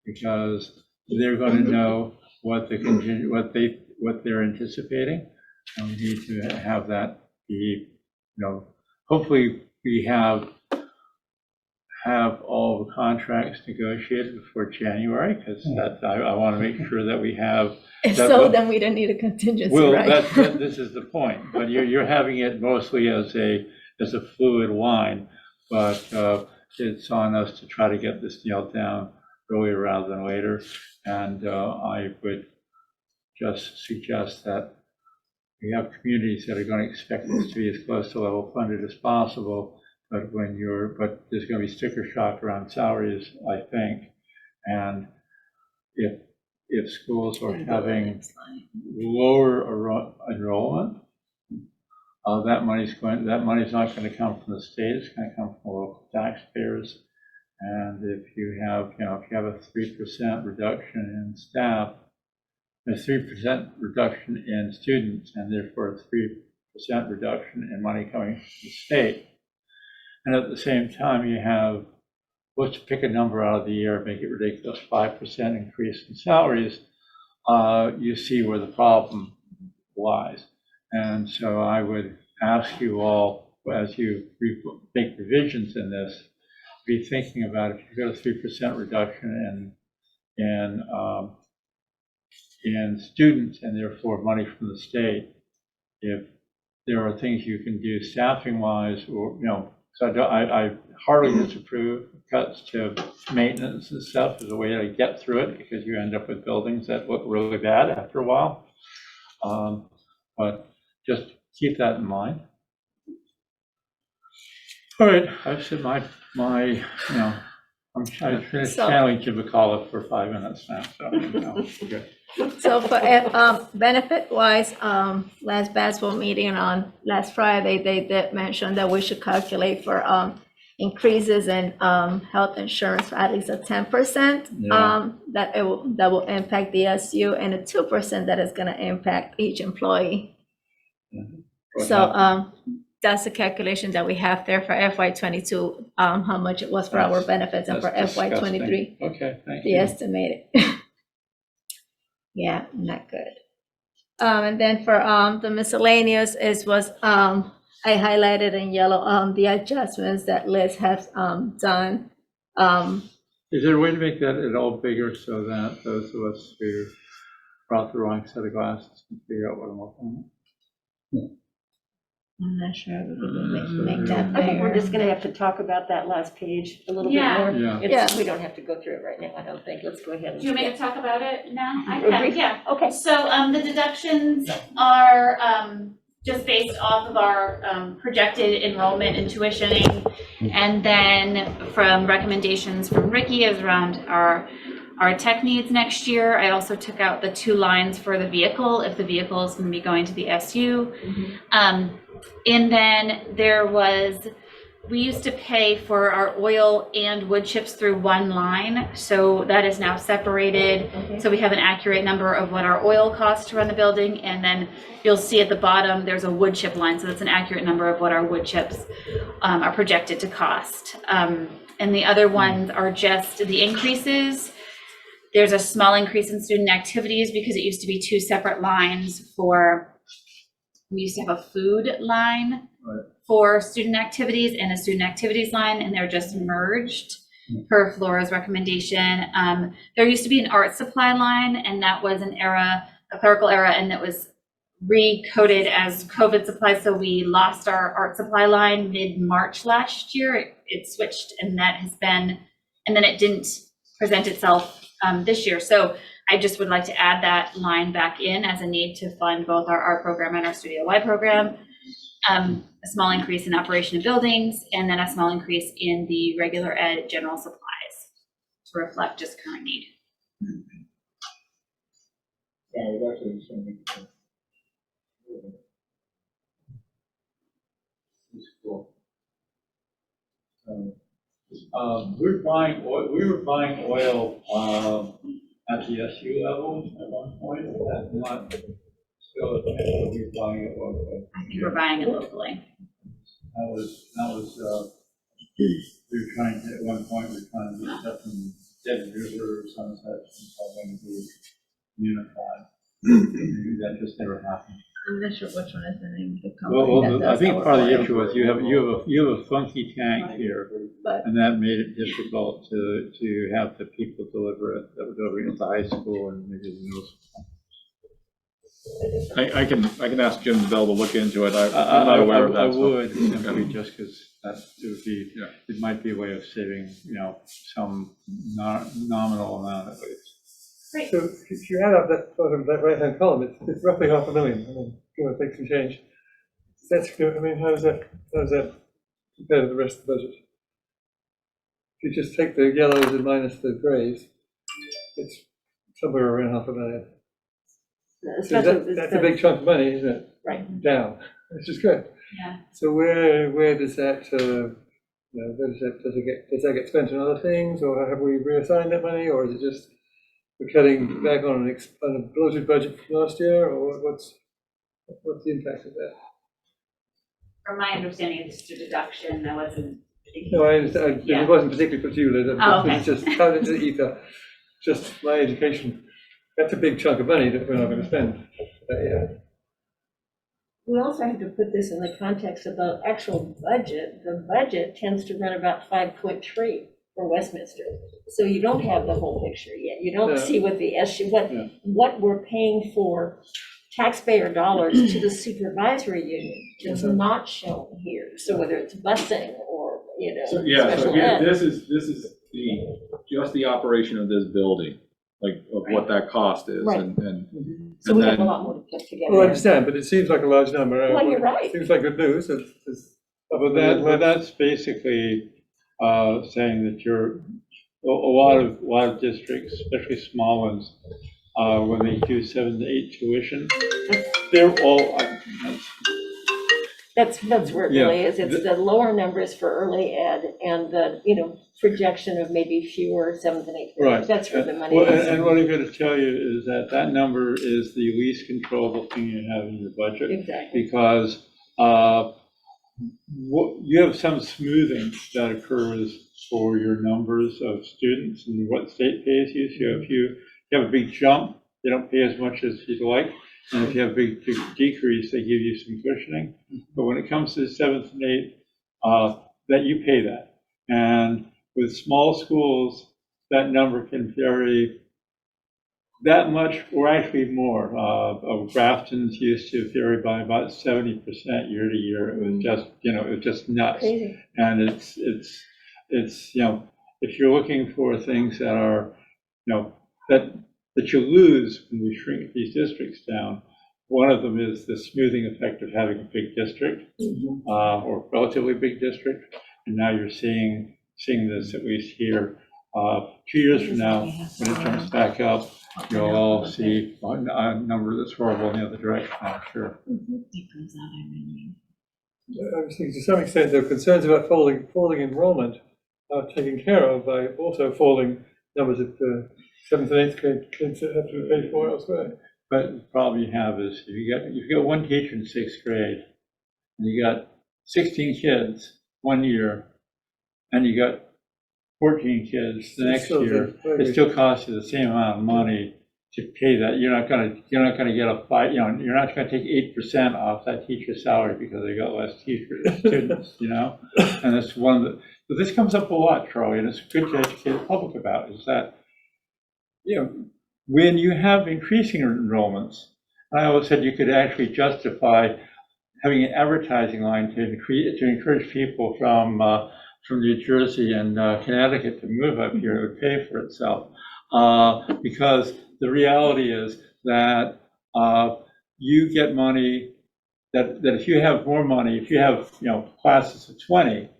because they're going to know what what they're anticipating, and we need to have that be, hopefully we have all the contracts negotiated before January, because I want to make sure that we have. If so, then we don't need a contingency, Well, right? this is the point, but you're having it mostly as a fluid line, but it's on us to try to get this nailed down earlier rather than later. And I would just suggest that we have communities that are going to expect this to be as close to level funded as possible, but there's going to be sticker shock around salaries, I think. And if schools are having lower enrollment, that money's not going to come from the state. It's going to come from local taxpayers. And if you have a 3% reduction in staff, a 3% reduction in students, and therefore a 3% reduction in money coming from the state, and at the same time you have, let's pick a number out of the air, make it ridiculous, 5% increase in salaries, you see where the problem lies. And so I would ask you all, as you make revisions in this, be thinking about, if you've got a 3% reduction in students and therefore money from the state, if there are things you can do staffing wise, or, so I heartily disapprove cuts to maintenance and stuff as a way to get through it, because you end up with buildings that look really bad after a while. But just keep that in mind. All right, I've said my I'm finished channeling Jim McAuliffe for 5 minutes now, so good. So for benefit-wise, last basketball meeting on last Friday, they did mention that we should calculate for increases in health insurance for at least a 10%, that will impact the SU, and a 2% that is going to impact each employee. So that's the calculation that we have there for FY22, how much it was for our benefits, and for FY23. Okay, thank the you. estimated. Yeah, not good. And then for the miscellaneous, was I highlighted in yellow the adjustments that Liz has done. Is there a way to make that at all bigger so that those of us who brought the wrong set of glasses can figure out what I'm looking at? I'm not sure we can make that I think we're bigger. just gonna have to talk about that last page a little bit Yeah. more. Yeah. It's, we don't have to go through it right now, I don't think. Let's go ahead and. Do you want me to talk about it now? I Agree. can, yeah. Okay. So the deductions are just based off of our projected enrollment and tuitioning. And then from recommendations from Ricky is around our tech needs next year. I also took out the 2 lines for the vehicle, if the vehicle is going to be going to the SU. And then we used to pay for our oil and wood chips through one line. So that is now separated. Okay. So we have an accurate number of what our oil costs to run the building. And then you'll see at the bottom, there's a wood chip line. So that's an accurate number of what our wood chips are projected to cost. And the other ones are just the increases. There's a small increase in student activities because it used to be 2 separate lines we used to have a food line for student activities and a student activities line, and they're just merged per Flora's recommendation. There used to be an art supply line, and that was a clerical error, and it was recoded as COVID supplies. So we lost our art supply line mid-March last year. It switched, and then it didn't present itself this year. So I just would like to add that line back in as a need to fund both our art program and our Studio Y program. A small increase in operation of buildings, and then a small increase in the regular ed general supplies to reflect just current need. We were buying oil at the SU level at one point. That's not still a thing. We're buying it locally. I think we're buying it locally. We were trying to, at one point, we were trying to get stuff from Dead River or Sunset, and all going to be unified. Maybe that just never happened. I'm not sure which one is the name of the Well, company that I does think our part of the oil. issue was you have a funky tank here, But- and that made it difficult to have the people deliver it, that were delivering it to the high school and maybe the middle school. I can ask Jim Bell to look into it. I'm not aware of that. I so- would, simply just because that it would be, Yeah. it might be a way of saving, some nominal amount at least. Great. So if you add up that bottom, that right-hand column, it's roughly 500,000. I mean, give or take some change. That's good. I mean, how's that compare to the rest of the budget? If you just take the yellows and minus the grays, it's somewhere around 500,000. So Especially that's a big chunk of money, isn't it? Right. Down, which is good. Yeah. So where does that, does that get spent on other things, or have we reassigned that money, or is it just we're cutting back on on a bloated budget from last year, or what's the impact of that? From my understanding, it's just a deduction, that wasn't. No, I understand. Yeah. It wasn't particularly put to you, Liz. Oh, okay. It's just out into the ether. Just my education. That's a big chunk of money that we're not going to spend that year. We also have to put this in the context of the actual budget. The budget tends to run about 5.3 for Westminster. So you don't have the whole picture yet. You don't No. see what the issue, Yeah. what we're paying for taxpayer dollars to the supervisory union is not shown here. So whether it's busing or, So, yeah, so special here, ed. this is just the operation of this building, like of what that cost is, Right. and So we have a then- lot more to put together. Well, I understand, but it seems like a large number. Well, you're right. Seems like good news. Well, that's basically saying that a lot of districts, especially small ones, when they do 7 to 8 tuition, they're all, That's where it Yeah. really is. It's the lower numbers for early ed and the, projection of maybe fewer seventh and eighth right. graders. That's where the money Well, is. and what I'm going to tell you is that number is the least controllable thing you have in your budget. Exactly. Because you have some smoothing that occurs for your numbers of students and what state pays you. So if you have a big jump, they don't pay as much as you'd like. And if you have a big decrease, they give you some cushioning. But when it comes to 7th and 8th, that you pay that. And with small schools, that number can vary that much, or actually more. Grafton's used to vary by about 70% year to year. It was just, it was just nuts. Crazy. And it's if you're looking for things that are, that you lose when we shrink these districts down, one of them is the smoothing effect of having a big district, or relatively big district. And now you're seeing this, at least here. 2 years from now, when it jumps back up, you'll all see a number that's horrible in the other direction, I'm sure. I was thinking to some extent, there are concerns about falling enrollment are taken care of by also falling numbers of 7th and 8th grade kids that have to be paid for elsewhere. But the problem you have is if you got one teacher in 6th grade, and you got 16 kids 1 year, and you got 14 kids the next year, it still costs you the same amount of money to pay that. You're not gonna get you're not gonna take 8% off that teacher's salary because they got less teachers, students, And that's but this comes up a lot, Charlie, and it's good to educate the public about, is that, when you have increasing enrollments, I always said you could actually justify having an advertising line to encourage people from New Jersey and Connecticut to move up here. It would pay for itself, because the reality is that you get money that if you have more money, if you have classes of 20,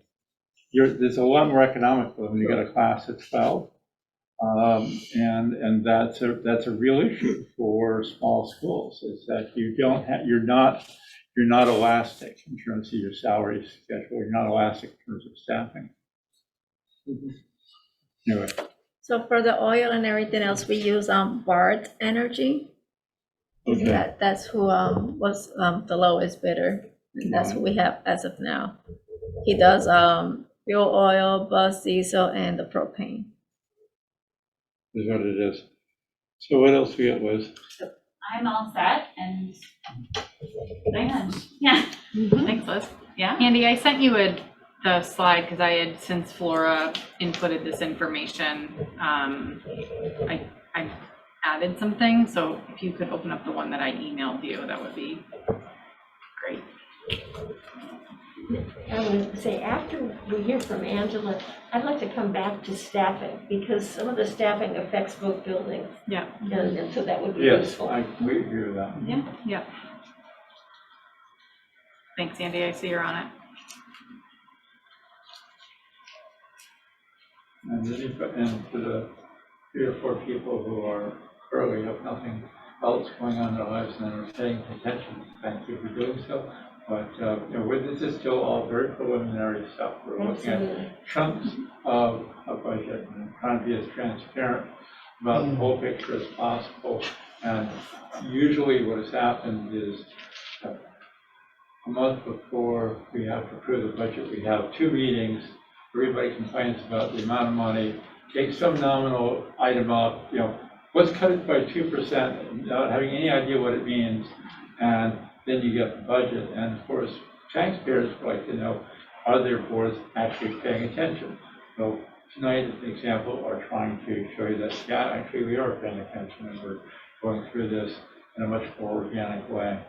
there's a lot more economical when you get a class of 12. And that's a real issue for small schools, is that you're not elastic in terms of your salary schedule. You're not elastic in terms of staffing. Anyway, So for the oil and everything else, we use Bard Energy. okay. That's who was the lowest bidder. And that's what we have as of now. He does fuel oil, bus, diesel, and the propane. Is what it is. So what else we got, Liz? I'm all set and yeah. Thanks, Liz. Yeah. Andy, I sent you the slide because I had, since Flora inputted this information, I added some things. So if you could open up the one that I emailed you, that would be great. I would say after we hear from Angela, I'd like to come back to staffing because some of the staffing affects both buildings. Yeah. And so that would be Yes, useful. we agree with that. Yeah. Thanks, Andy. I see you're on it. And for the 3 or 4 people who are currently have nothing else going on in their lives and are paying attention, thank you for doing so. But, this is still all very preliminary stuff. We're looking at chunks of a budget and trying to be as transparent about the whole picture as possible. And usually what has happened is a month before we have to approve the budget, we have 2 meetings. Everybody complains about the amount of money, take some nominal item up, let's cut it by 2%, not having any idea what it means. And then you get the budget. And of course, taxpayers would like to know, are their boards actually paying attention? So tonight, as an example, are trying to show you that, yeah, actually we are paying attention and we're going through this in a much more organic way.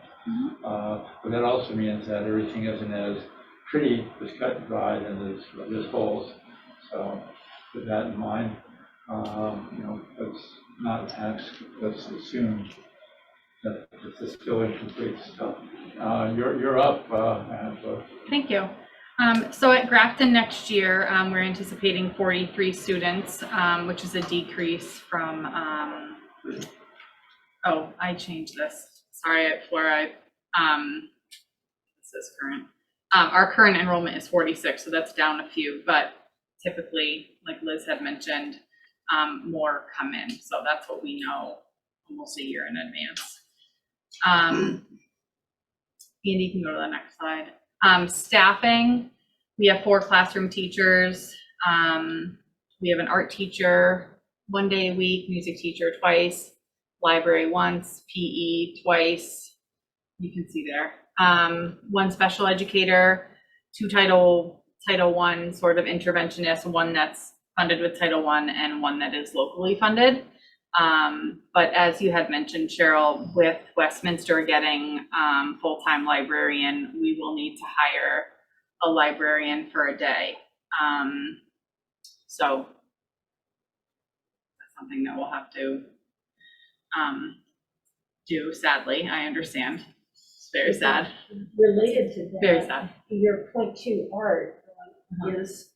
But that also means that everything isn't as pretty, as cut and dried, and there's holes. So with that in mind, let's not ask, let's assume that this is still incomplete stuff. You're up, Angela. Thank you. So at Grafton next year, we're anticipating 43 students, which is a decrease from, I changed this. Sorry, Flora, this is current. Our current enrollment is 46, so that's down a few, but typically, like Liz had mentioned, more come in. So that's what we know almost a year in advance. Andy, you can go to the next slide. Staffing, we have 4 classroom teachers. We have an art teacher 1 day a week, music teacher twice, library once, PE twice. You can see there. 1 special educator, 2 Title I sort of interventionists, 1 that's funded with Title I and 1 that is locally funded. But as you had mentioned, Cheryl, with Westminster getting full-time librarian, we will need to hire a librarian for a day. So that's something that we'll have to do, sadly. I understand. It's very sad. Related to that. Very sad. Your point 2 art is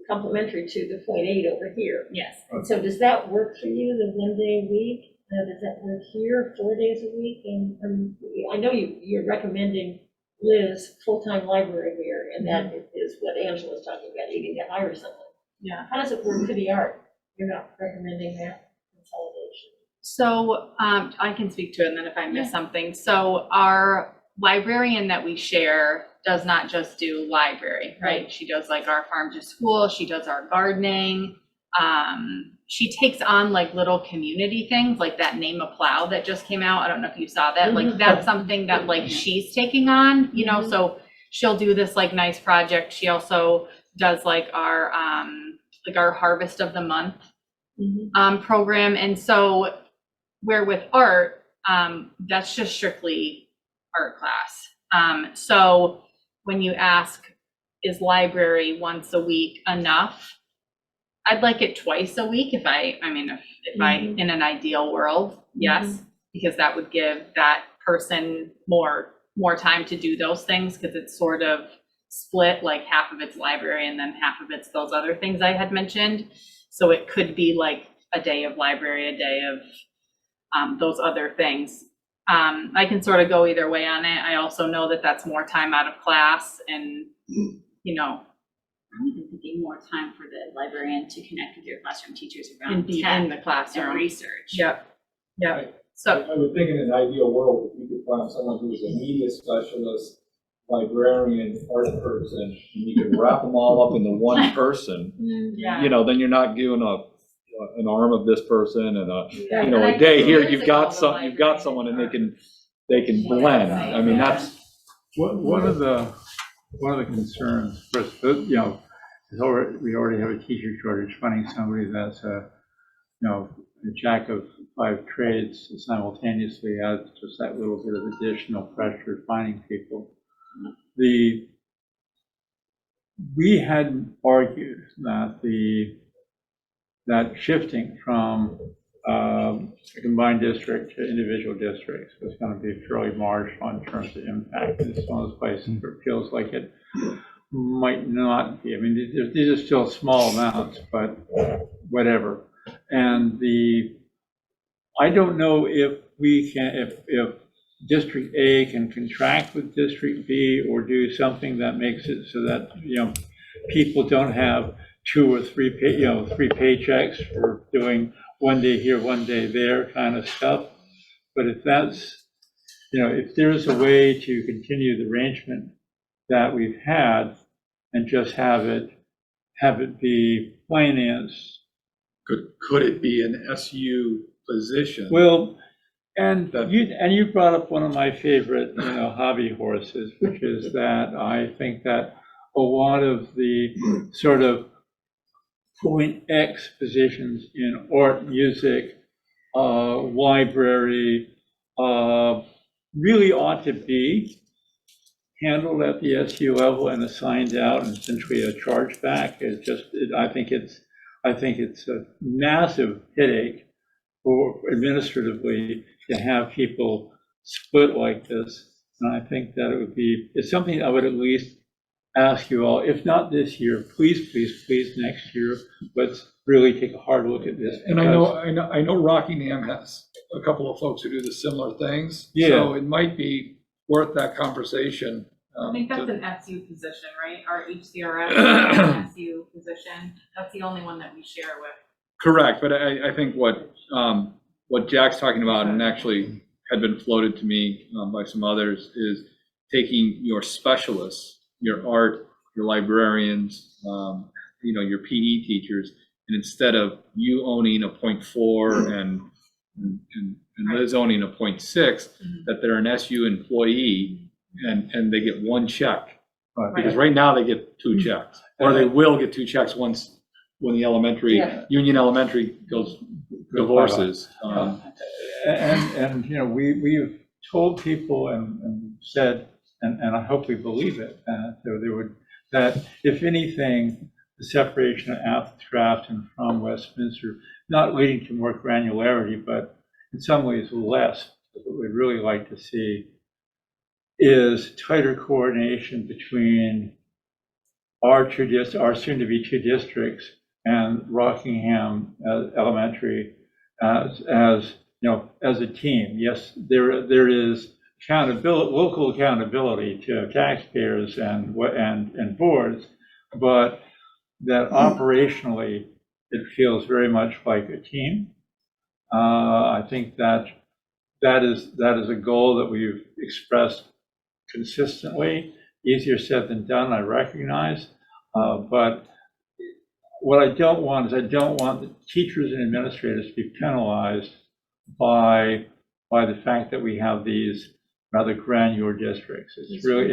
complementary to the point 8 over here. Yes. And so does that work for you, the 1 day a week? Does that work here, 4 days a week? And I know you're recommending Liz full-time library here, and that is what Angela's talking about, needing to hire someone. Yeah. How does it work for the art? You're not recommending that consolidation? So I can speak to it, and then if I miss something. So our librarian that we share does not just do library, right? She does like our farm to school, she does our gardening. She takes on like little community things, like that Name a Plow that just came out. I don't know if you saw that. Like that's something that like she's taking on, so she'll do this like nice project. She also does like our Harvest of the Month program. And so where with art, that's just strictly art class. So when you ask, is library once a week enough? I'd like it twice a week if I in an ideal world, yes, because that would give that person more time to do those things, because it's sort of split, like half of it's library and then half of it's those other things I had mentioned. So it could be like a day of library, a day of those other things. I can sort of go either way on it. I also know that that's more time out of class, and I'm even thinking more time for the librarian to connect with your classroom teachers around and be tech in the classroom and research. Yep. So, I would think in an ideal world, if you could find someone who's a media specialist, librarian, art person, and you could wrap them all up into one person, yeah. you know, then you're not doing an arm of this person and Yeah. you know, And a day here, years you've ago, got the you've got librarian someone and art. they can blend. I mean, that's, One of the concerns, first, you know, we already have a teacher shortage. Finding somebody that's a jack of 5 trades simultaneously adds just that little bit of additional pressure finding people. We had argued that shifting from a combined district to individual districts was going to be fairly marginal in terms of impact. It's one of those places where it feels like it might not be. I mean, these are still small amounts, but whatever. And I don't know if we can, if District A can contract with District B or do something that makes it so that, people don't have 2 or 3 paychecks for doing one day here, one day there kind of stuff. But if that's, if there's a way to continue the arrangement that we've had and just have it be finance. could it be an SU position? Well, and you brought up one of my favorite, hobby horses, which is that I think that a lot of the sort of point X positions in art, music, library, really ought to be handled at the SU level and assigned out and essentially a chargeback. I think it's a massive headache for administratively to have people split like this. And I think that it's something I would at least ask you all, if not this year, please next year, let's really take a hard look at this. And I know Rockingham has a couple of folks who do the similar things. Yeah. So it might be worth that conversation. I think that's an SU position, right? Our HCRF is an SU position. That's the only one that we share with. Correct, but I think what Jack's talking about, and actually had been floated to me by some others, is taking your specialists, your art, your librarians, your PE teachers, and instead of you owning a 0.4 and Liz owning a 0.6, that they're an SU employee and they get one check. Because right now they get 2 checks, or they will get 2 checks when the elementary, Union Elementary divorces. We've told people and said, and I hope we believe it, that if anything, the separation of Athens, Grafton from Westminster, not leading to more granularity, but in some ways less, what we'd really like to see is tighter coordination between our soon-to-be 2 districts and Rockingham Elementary as a team. Yes, there is local accountability to taxpayers and boards, but that operationally it feels very much like a team. I think that is a goal that we've expressed consistently. Easier said than done, I recognize, but what I don't want the teachers and administrators to be penalized by the fact that we have these rather granular districts. It's really,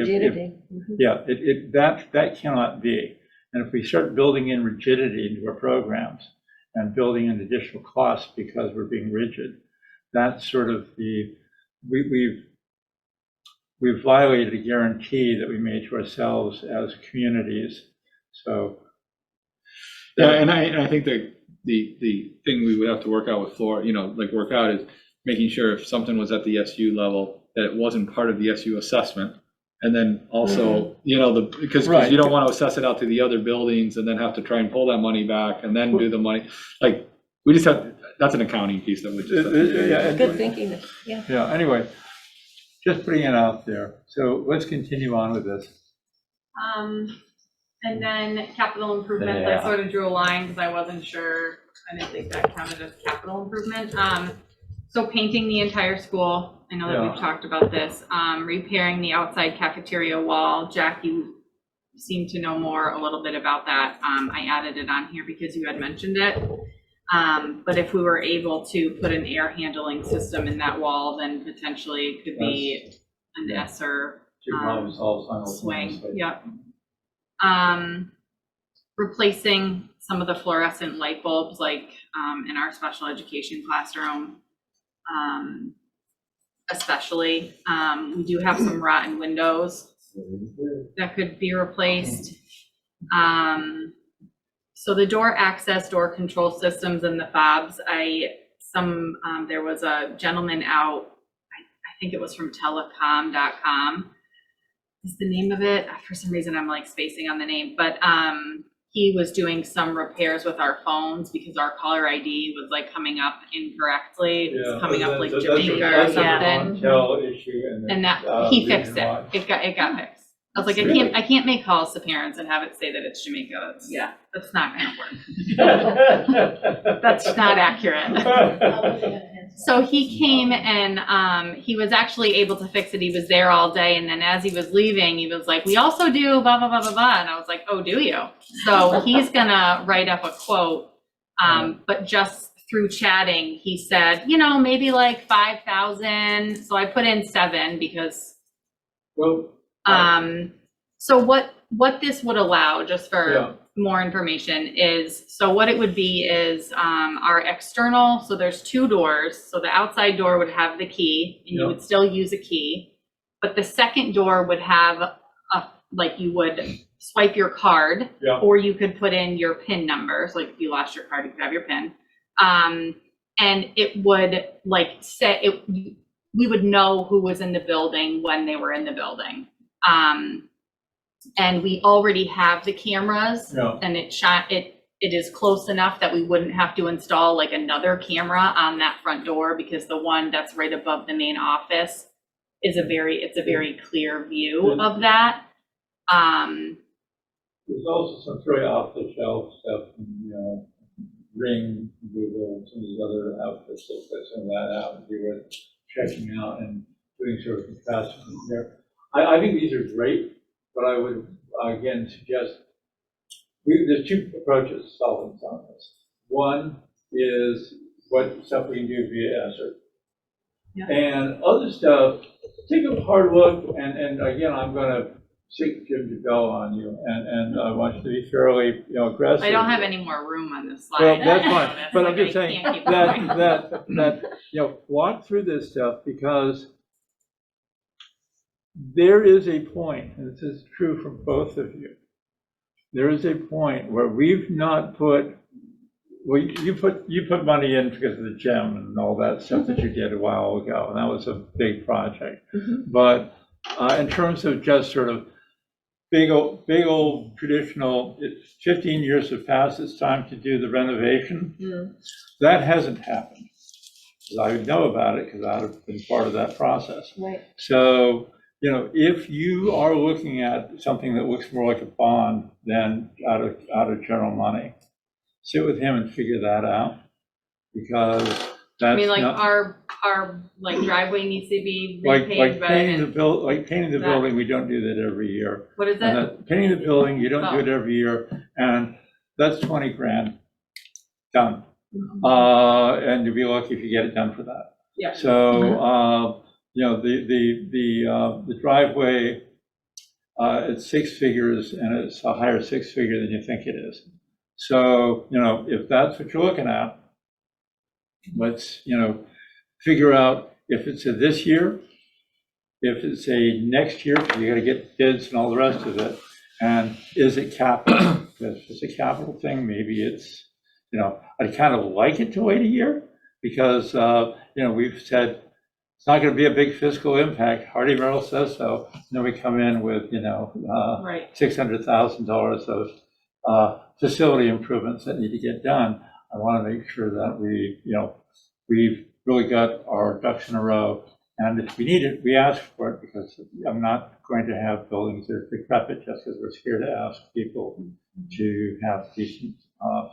that cannot be. And if we start building in rigidity into our programs and building in additional costs because we're being rigid, that's sort of we've violated a guarantee that we made to ourselves as communities. So. Yeah, and I think that the thing we would have to work out with work out is making sure if something was at the SU level, that it wasn't part of the SU assessment. And then also, because you don't want to assess it out to the other buildings and then have to try and pull that money back and then do the money. Like, we just have, that's an accounting piece that we just have to do. Good thinking, yeah. Yeah, anyway, just putting it out there. So let's continue on with this. And then capital improvements, I sort of drew a line because I wasn't sure. I didn't think that counted as capital improvement. So painting the entire school, I know that we've talked about this, repairing the outside cafeteria wall. Jack, you seem to know more a little bit about that. I added it on here because you had mentioned it. But if we were able to put an air handling system in that wall, then potentially it could be an ESSER Two problems solved swing. simultaneously. Yep. Replacing some of the fluorescent light bulbs, like in our special education classroom, especially. We do have some rotten windows that could be replaced. So the door access, door control systems and the fobs, there was a gentleman out, I think it was from telecom.com is the name of it. For some reason, I'm like spacing on the name, but he was doing some repairs with our phones because our caller ID was like coming up incorrectly. It was coming up like Jamaica or something. And that, he fixed it. It got fixed. I was like, I can't make calls to parents and have it say that it's Jamaica. That's not gonna work. That's not accurate. So he came and he was actually able to fix it. He was there all day. And then as he was leaving, he was like, we also do blah, blah, blah, blah, blah. And I was like, oh, do you? So he's gonna write up a quote. But just through chatting, he said, maybe like 5,000. So I put in 7 because, so what this would allow, just for more information, is, so what it would be is our external, so there's 2 doors. So the outside door would have the key and you would still use a key, but the second door would have like you would swipe your card or you could put in your PIN number. So like if you lost your card, you could have your PIN. And it would like say, we would know who was in the building when they were in the building. And we already have the cameras and it is close enough that we wouldn't have to install like another camera on that front door, because the one that's right above the main office is it's a very clear view of that. There's also some very off-the-shelf stuff, Ring, Google, some of these other outfits that put some of that out and be worth checking out and doing sort of contrasting there. I think these are great, but I would again suggest there's 2 approaches to solving some of this. One is what stuff we can do via ESSER. And other stuff, take a hard look, and again, I'm going to stick Jim DeBell on you, and I want you to be fairly aggressive. I don't have any more room on this slide. Well, that's fine, but I'm just saying that walk through this stuff, because there is a point, and this is true for both of you, there is a point where we've not put, you put money in because of the gem and all that stuff that you did a while ago, and that was a big project. But in terms of just sort of big old traditional, 15 years have passed, it's time to do the renovation. That hasn't happened. I would know about it because I would have been part of that process. Right. So, if you are looking at something that looks more like a bond than out of general money, sit with him and figure that out, because that's, I mean, like our like driveway needs to be repainted, like painting the building. We don't do that every year. What is that? Painting the building, you don't do it every year, and that's 20 grand done. And you'll be lucky if you get it done for that. Yeah. So the driveway, it's 6 figures, and it's a higher 6-figure than you think it is. So if that's what you're looking at, let's figure out if it's a this year, if it's a next year, because you got to get bids and all the rest of it, and is it capital? Because if it's a capital thing, maybe it's, I'd kind of like it to wait a year, because we've said it's not going to be a big fiscal impact. Hardy Merrill says so. And then we come in with $600,000 of facility improvements that need to get done. I want to make sure that we've really got our ducks in a row. And if we need it, we ask for it, because I'm not going to have buildings that are decrepit just because we're scared to ask people to have decent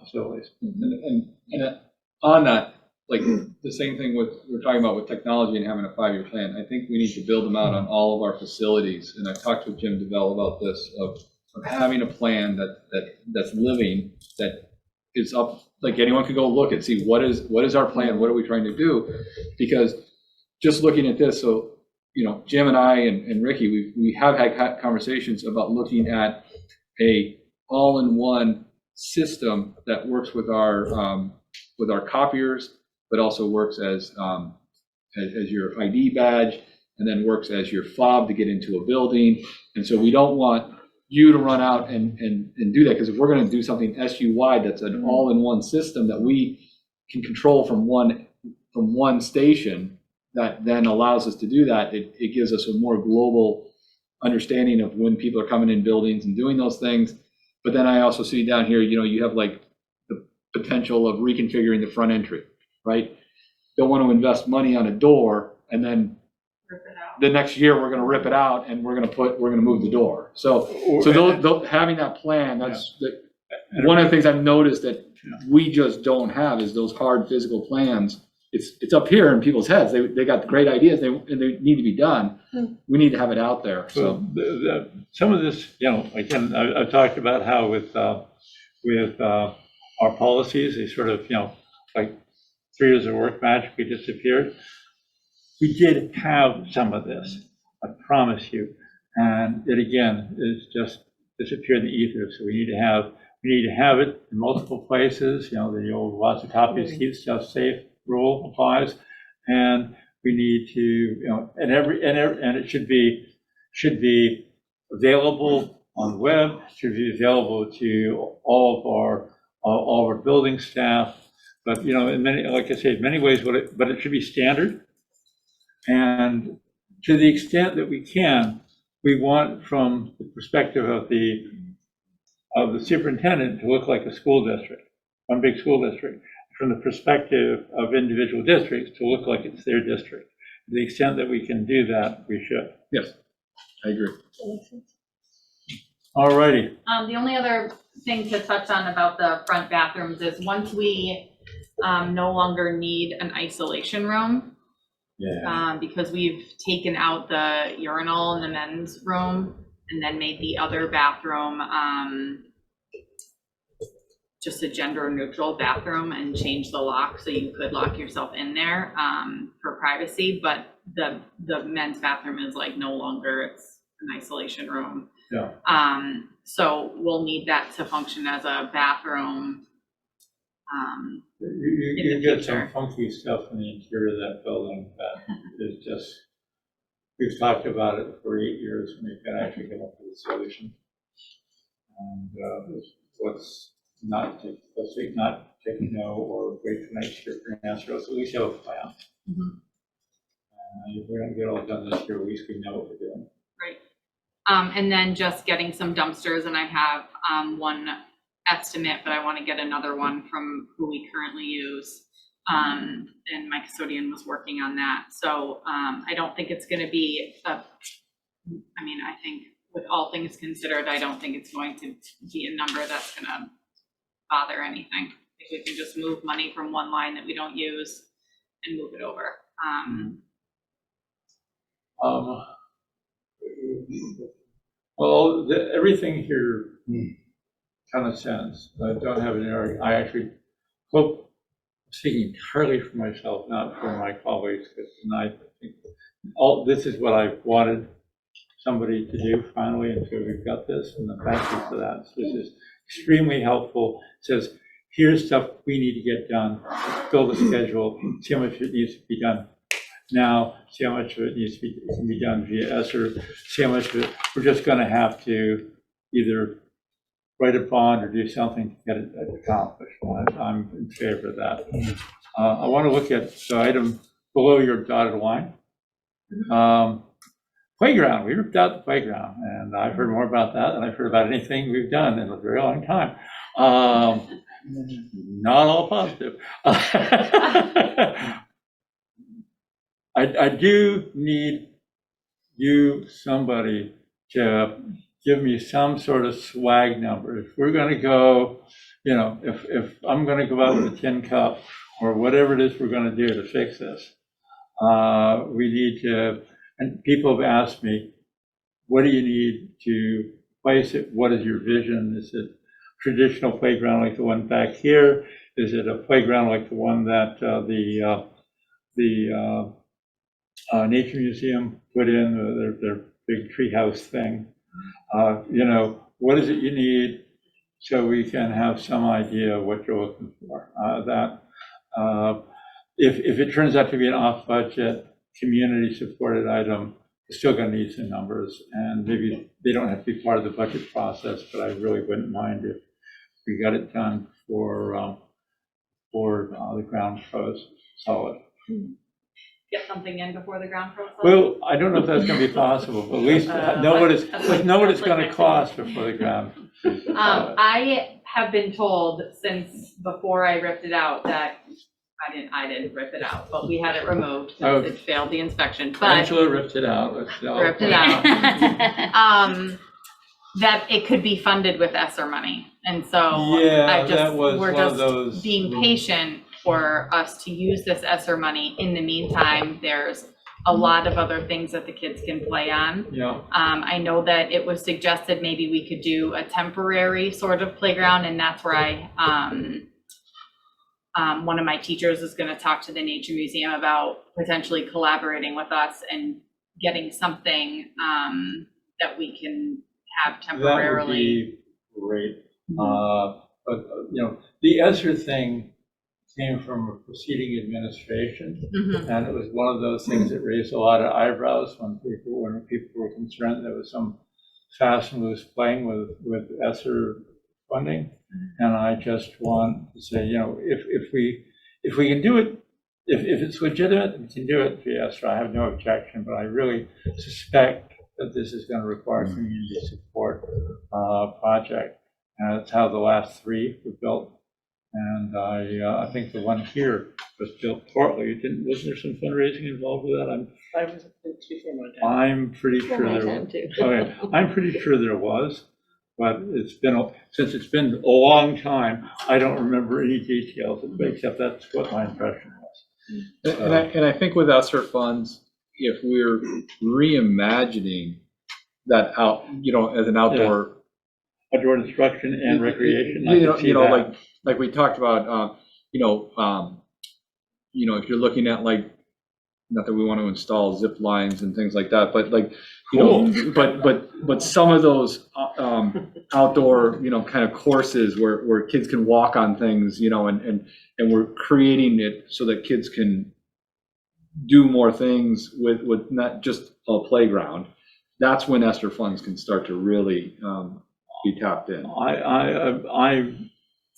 facilities. And on that, like the same thing with, we're talking about with technology and having a 5-year plan. I think we need to build them out on all of our facilities. And I've talked with Jim DeVell about this, of having a plan that's living, that is up, like anyone could go look and see what is our plan, what are we trying to do? Because just looking at this, so, you know, Jim and I and Ricky, we have had conversations about looking at a all-in-one system that works with our copiers, but also works as your ID badge, and then works as your fob to get into a building. And so we don't want you to run out and do that, because if we're going to do something SU-wide that's an all-in-one system that we can control from one station, that then allows us to do that, it gives us a more global understanding of when people are coming in buildings and doing those things. But then I also see down here, you know, you have like the potential of reconfiguring the front entry, right? Don't want to invest money on a door and then Rip it out. the next year we're going to rip it out and we're going to move the door. So having that plan, that's one of the things I've noticed that we just don't have is those hard physical plans. It's up here in people's heads. They got great ideas and they need to be done. We need to have it out there. So some of this, you know, again, I've talked about how with our policies, they sort of, you know, like 3 years of work magically disappeared. We did have some of this, I promise you. And it again is just disappeared in the ether. So we need to have it in multiple places. You know, the old lots of copies, keep stuff safe rule applies. And we need to, you know, and it should be available on the web, should be available to all of our building staff. But, you know, in many, like I say, in many ways, but it should be standard. And to the extent that we can, we want from the perspective of the superintendent to look like a school district, one big school district. From the perspective of individual districts to look like it's their district. To the extent that we can do that, we should. yes, I agree. All righty. The only other thing to touch on about the front bathrooms is once we no longer need an isolation room, because we've taken out the urinal in the men's room and then made the other bathroom just a gender neutral bathroom and change the lock so you could lock yourself in there for privacy. But the men's bathroom is like no longer, it's an isolation room. Yeah. So we'll need that to function as a bathroom. You get some funky stuff in the interior of that building that is just, we've talked about it for 8 years and we can actually come up with a solution. And let's say not take no or wait for next year for an answer, so at least have a plan. If we don't get all done this year, at least we know what we're doing. Right. And then just getting some dumpsters, and I have one estimate, but I want to get another one from who we currently use. And my custodian was working on that. So I don't think it's going to be I think with all things considered, I don't think it's going to be a number that's going to bother anything. If we can just move money from one line that we don't use and move it over. Well, everything here kind of sense. I don't have an area. I actually hope, speaking entirely for myself, not for my colleagues, because tonight I think this is what I wanted somebody to do finally, and so we've got this, and thank you for that. So this is extremely helpful. It says, here's stuff we need to get done, build a schedule, see how much it needs to be done now, see how much of it needs to be done via ESSER, see how much of it we're just going to have to either write a bond or do something to get it accomplished. I'm in favor of that. I want to look at the item below your dotted line. Playground, we ripped out the playground, and I've heard more about that than I've heard about anything we've done in a very long time. Not all positive. I do need somebody to give me some sort of swag number. If we're going to go, you know, if I'm going to go out with a tin cup or whatever it is we're going to do to fix this. We need to, and people have asked me, what do you need to place it? What is your vision? Is it traditional playground like the one back here? Is it a playground like the one that the Nature Museum put in, their big treehouse thing? You know, what is it you need so we can have some idea of what you're looking for? If it turns out to be an off-budget, community-supported item, we're still going to need some numbers, and maybe they don't have to be part of the budget process, but I really wouldn't mind if we got it done for the ground froze solid. Get something in before the ground froze. Well, I don't know if that's going to be possible, but at least know what it's going to cost before the ground freezes solid. I have been told since before I ripped it out that I didn't rip it out, but we had it removed since it failed the inspection. But Angela ripped it out. ripped it out. That it could be funded with ESSER money, and so Yeah, that was we're one of just those. being patient for us to use this ESSER money. In the meantime, there's a lot of other things that the kids can play on. Yeah. I know that it was suggested maybe we could do a temporary sort of playground, and that's where one of my teachers is going to talk to the Nature Museum about potentially collaborating with us and getting something that we can have temporarily. That would be great. But you know, the ESSER thing came from a preceding administration, and it was one of those things that raised a lot of eyebrows when people were concerned there was some fast and loose playing with ESSER funding. And I just want to say, you know, if we can do it, if it's legitimate, we can do it via ESSER. I have no objection, but I really suspect that this is going to require community support project, and that's how the last three were built. And I think the one here was built partly. Wasn't there some fundraising involved with that? I'm pretty sure there was. Okay, I'm pretty sure there was, but since it's been a long time, I don't remember any details, except that's what my impression was. And I think with ESSER funds, if we're reimagining that out, you know, as an outdoor instruction and recreation. Like we talked about, if you're looking at like, not that we want to install zip lines and things like that, but like, but some of those outdoor, kind of courses where kids can walk on things, and we're creating it so that kids can do more things with not just a playground. That's when ESSER funds can start to really be tapped in.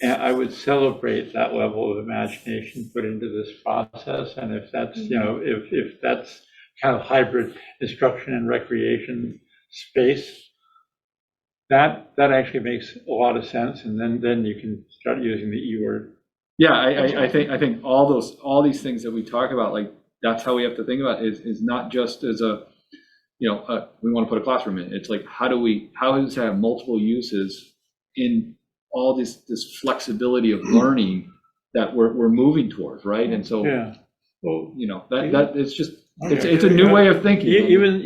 I would celebrate that level of imagination put into this process, and if that's if that's kind of hybrid instruction and recreation space, that actually makes a lot of sense, and then you can start using the E word. Yeah, I think all these things that we talk about, like that's how we have to think about it, is not just as a we want to put a classroom in. It's like how does it have multiple uses in all this flexibility of learning that we're moving towards, right? And so well, that it's just it's a new way of thinking. Even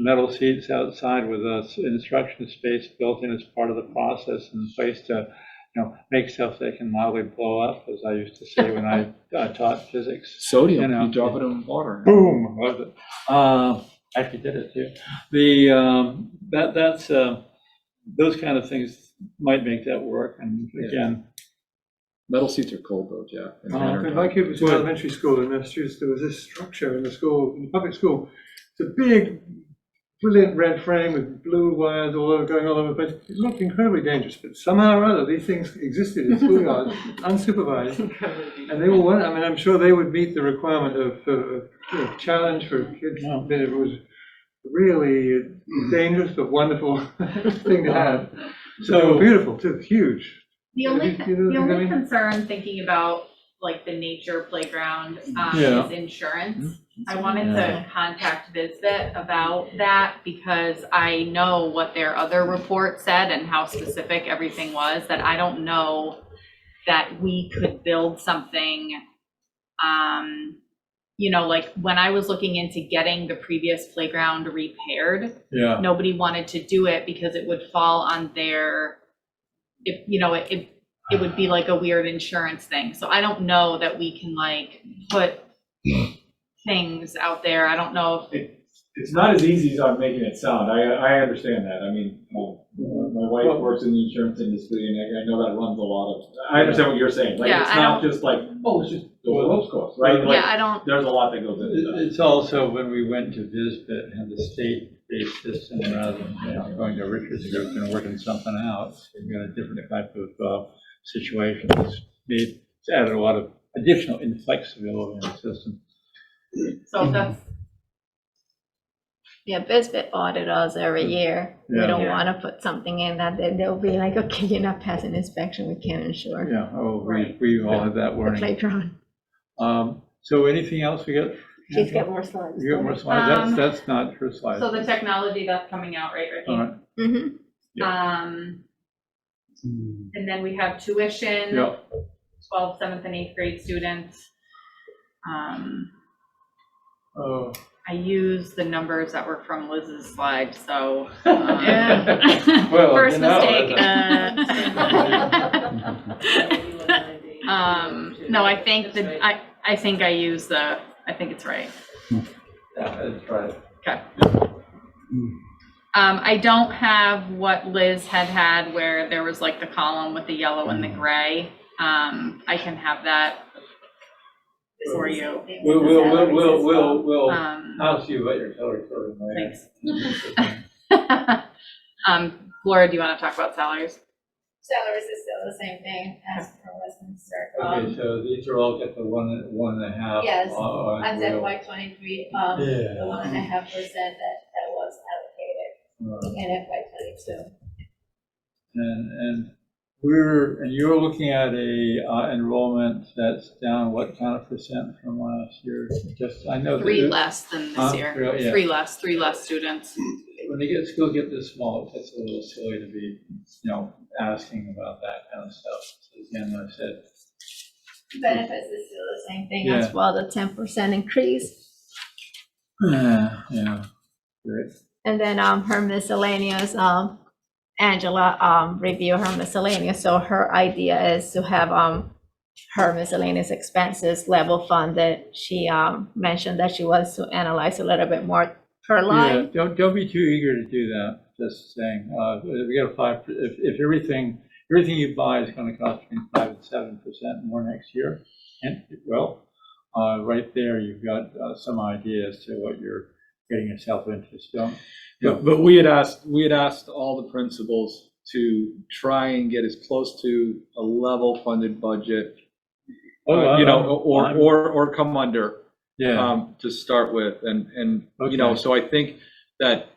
metal seats outside with a instruction space built in as part of the process, and a place to make stuff that can mildly blow up, as I used to say when I taught physics. Sodium, you drop it in water. Boom, loved it. Actually did it too. That's those kind of things might make that work. And again, metal seats are cold though, Jeff. When my kid was in elementary school in Massachusetts, there was this structure in the public school. It's a big, brilliant red frame with blue wires going all over the place. It looked incredibly dangerous, but somehow or other, these things existed in schoolyards, unsupervised. And they all went, I'm sure they would meet the requirement of challenge for kids. It was really dangerous but wonderful thing to have. So they were beautiful too, huge. The only concern thinking about like the nature playground is insurance. I wanted to contact VisVet about that because I know what their other report said and how specific everything was, that I don't know that we could build something, you know, like when I was looking into getting the previous playground repaired, Yeah. nobody wanted to do it because it would fall on their, if, you know, it would be like a weird insurance thing. So I don't know that we can like put things out there. I don't know if, It's not as easy as I'm making it sound. I understand that. I mean, my wife works in the insurance industry, and I know that runs a lot of, I understand what you're saying. Like, Yeah, it's I not don't- just like, oh, let's just go to those course, right? Like, yeah, I don't, there's a lot that goes into that. It's also when we went to VisBit and the state-based system rather than, you know, going to Richards Group and working something out. We've got a different type of situation. It's added a lot of additional inflexibility in the system. so that's, Yeah, BizBit audit us every year. We Yeah. don't Yeah. want to put something in that they'll be like, okay, you're not passing inspection, we can't insure Yeah, oh, Right. we all had that the warning. playground. So anything else we got? She's got more slides. You got more slides? That's not her slide. so the technology that's coming out, right, Ricky? All right. Mhm. And then we have tuition, Yeah. 12th, 7th, and 8th grade students. Oh. I use the numbers that were from Liz's slide, so. Well, First you know, mistake. Uh, No, I think that, I think I use the, I think it's right. Yeah, that's right. Okay. I don't have what Liz had where there was like the column with the yellow and the gray. I can have that for you. We'll Um, ask you about your color coding later. Thanks. Laura, do you want to talk about salaries? Salaries is still the same thing as for Westminster. Okay, so these are all got the 1.5. Yes, and That's we'll- FY 23, Yeah. the 1.5% that was allocated in FY 22. And you're looking at a enrollment that's down what kind of percent from last year? Just, I know. that 3 it- less than Huh? this year. Really? Yeah. 3 less students. When they get, schools get this small, it's a little silly to be, you know, asking about that kind of stuff. So again, like I said, Benefits is still the same thing Yeah. as well, the 10% increase. yeah, great. And then her miscellaneous, Angela review her miscellaneous. So her idea is to have her miscellaneous expenses level funded. She mentioned that she wants to analyze a little bit more per Yeah, line. don't be too eager to do that, just saying, we got a 5, if everything you buy is gonna cost between 5 and 7% more next year, and, well, right there, you've got some idea as to what you're getting yourself into, so. But we had asked all the principals to try and get as close to a level funded budget, you know, or come under. Yeah, To start with, and Okay. you know, so I think that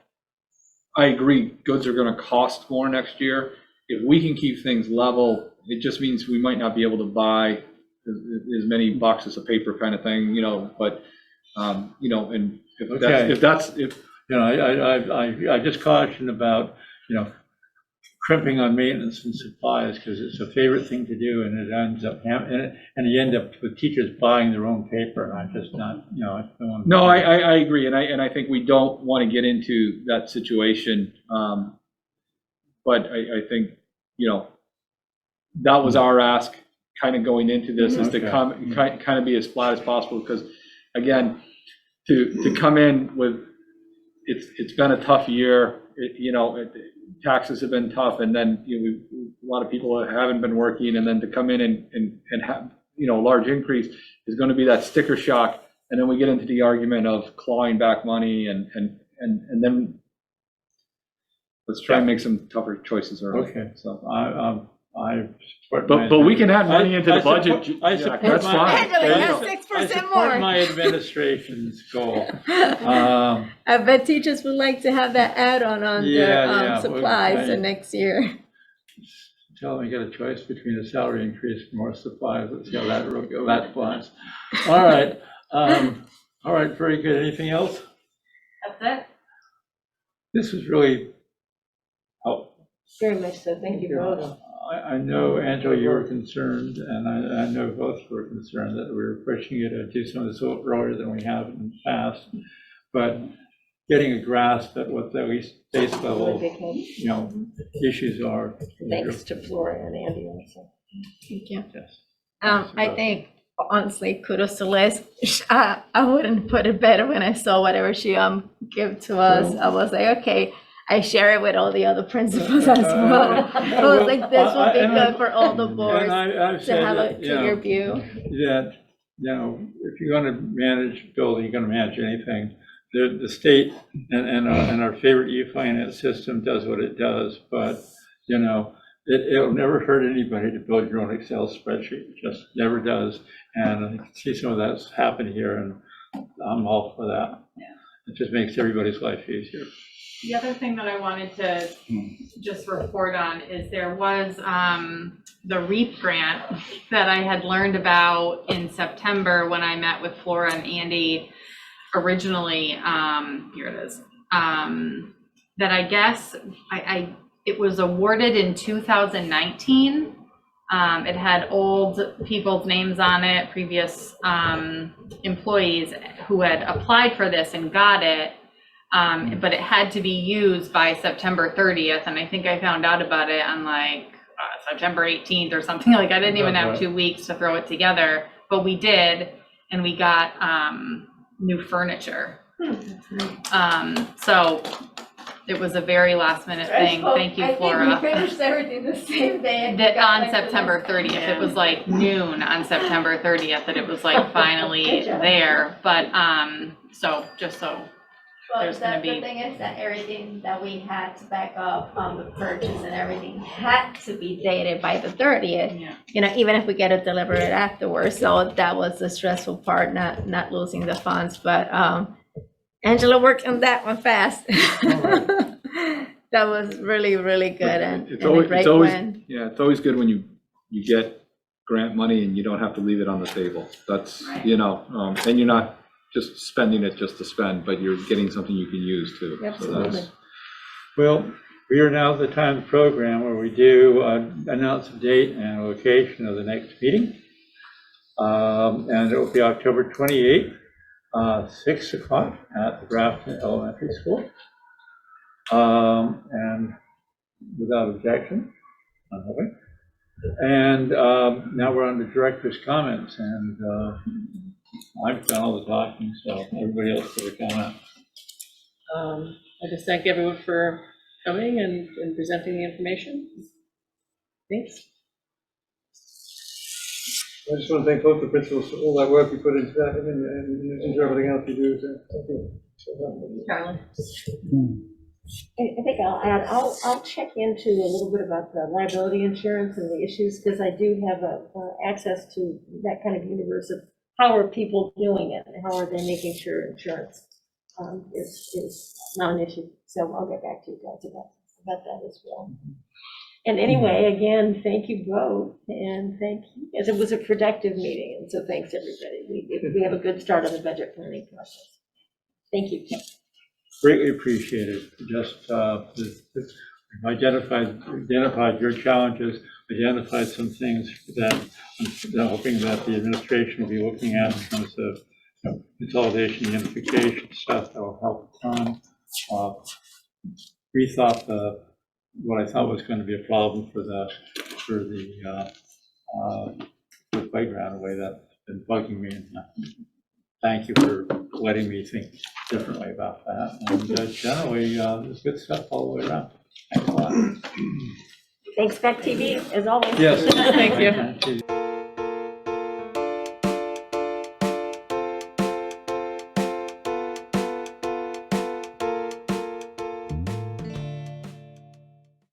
I agree, goods are gonna cost more next year. If we can keep things level, it just means we might not be able to buy as many boxes of paper kind of thing, you know, but, you know, and Okay. if you know, I just caution about, you know, crimping on maintenance and supplies, because it's a favorite thing to do, and it ends up, and you end up with teachers buying their own paper, and I'm just not, you know, I don't want. No, I agree, and I think we don't want to get into that situation. But I think, you know, that was our ask, kind of going into this, is to Okay. come, kind of be as flat as possible, because, again, to come in with, it's been a tough year, you know, taxes have been tough, and then, you know, a lot of people haven't been working, and then to come in and have, you know, a large increase is going to be that sticker shock. And then we get into the argument of clawing back money, and then let's try and make some tougher choices early. Okay. So, I support my. but we can add money into the I support- budget, I Jack, support that's my- fine. Angela, There you that's go. 6% I support more. my administration's goal. I bet teachers would like to have that add-on on Yeah, their yeah, supplies well, for next year. Tell them you got a choice between a salary increase and more supplies. Let's see how that flies. All right. All right, very good. Anything else? That's it. This was really, oh, Very much so, thank you both. I know, Angela, you were concerned, and I know both were concerned that we were pushing you to do some of this a little earlier than we have in the past. But getting a grasp at what the least base level, issues are. Thanks to Flora and Andy also. Thank you. Yes. I think, honestly, kudos to Liz. I wouldn't put it better when I saw whatever she gave to us. I was like, okay, I share it with all the other principals as well. I was like, this will be good for all the boards to have a clear view. That, if you're going to manage building, you're going to manage anything. The state and our favorite e-finance system does what it does, but, it'll never hurt anybody to build your own Excel spreadsheet. It just never does. And I can see some of that's happened here, and I'm all for that. It just makes everybody's life easier. The other thing that I wanted to just report on is there was the REAP grant that I had learned about in September when I met with Flora and Andy originally. Here it is. That I guess it was awarded in 2019. It had old people's names on it, previous employees who had applied for this and got it. But it had to be used by September 30th. And I think I found out about it on September 18th or something. I didn't even have 2 weeks to throw it together, but we did. And we got new furniture. So it was a very last minute thing. Thank you, Flora. I think we finished everything the same day. On September 30th. It was noon on September 30th that it was finally there. But so just so. Well, There's gonna be- the thing is that everything that we had to back up on the purchase and everything had to be dated by the 30th. Yeah. Even if we get it delivered afterwards. So that was the stressful part, not losing the funds. But Angela worked on that one fast. That was really, really good and a great win. Yeah, it's always good when you get grant money and you don't have to leave it on the table. That's, Right. And you're not just spending it just to spend, but you're getting something you can use too. Absolutely. Well, we are now at the time of the program where we do announce the date and location of the next meeting. And it will be October 28th, 6 o'clock at the Grafton Elementary School. And without objection, I'm hoping. And now we're on the director's comments, and I've done all the talking, so everybody else put a comment. I just thank everyone for coming and presenting the information. Thanks. I just want to thank both the principals for all that work you put into that and into everything else you do. So thank you. Charlie. I think I'll add, I'll check into a little bit about the liability insurance and the issues, because I do have access to that kind of universe of how are people doing it, and how are they making sure insurance is not an issue. So I'll get back to you guys about that as well. And anyway, again, thank you both, and thank you, as it was a productive meeting, and so thanks everybody. We have a good start on the budget planning process. Thank you. Greatly appreciated. Just identified your challenges, identified some things that I'm hoping that the administration will be looking at in terms of consolidation, unification stuff that will help on. Rethought what I thought was going to be a problem for the playground, a way that's been bugging me. And thank you for letting me think differently about that. And generally, there's good stuff all the way around. Thanks a lot. Thanks, Beck TV, as always. Yes. Thank you.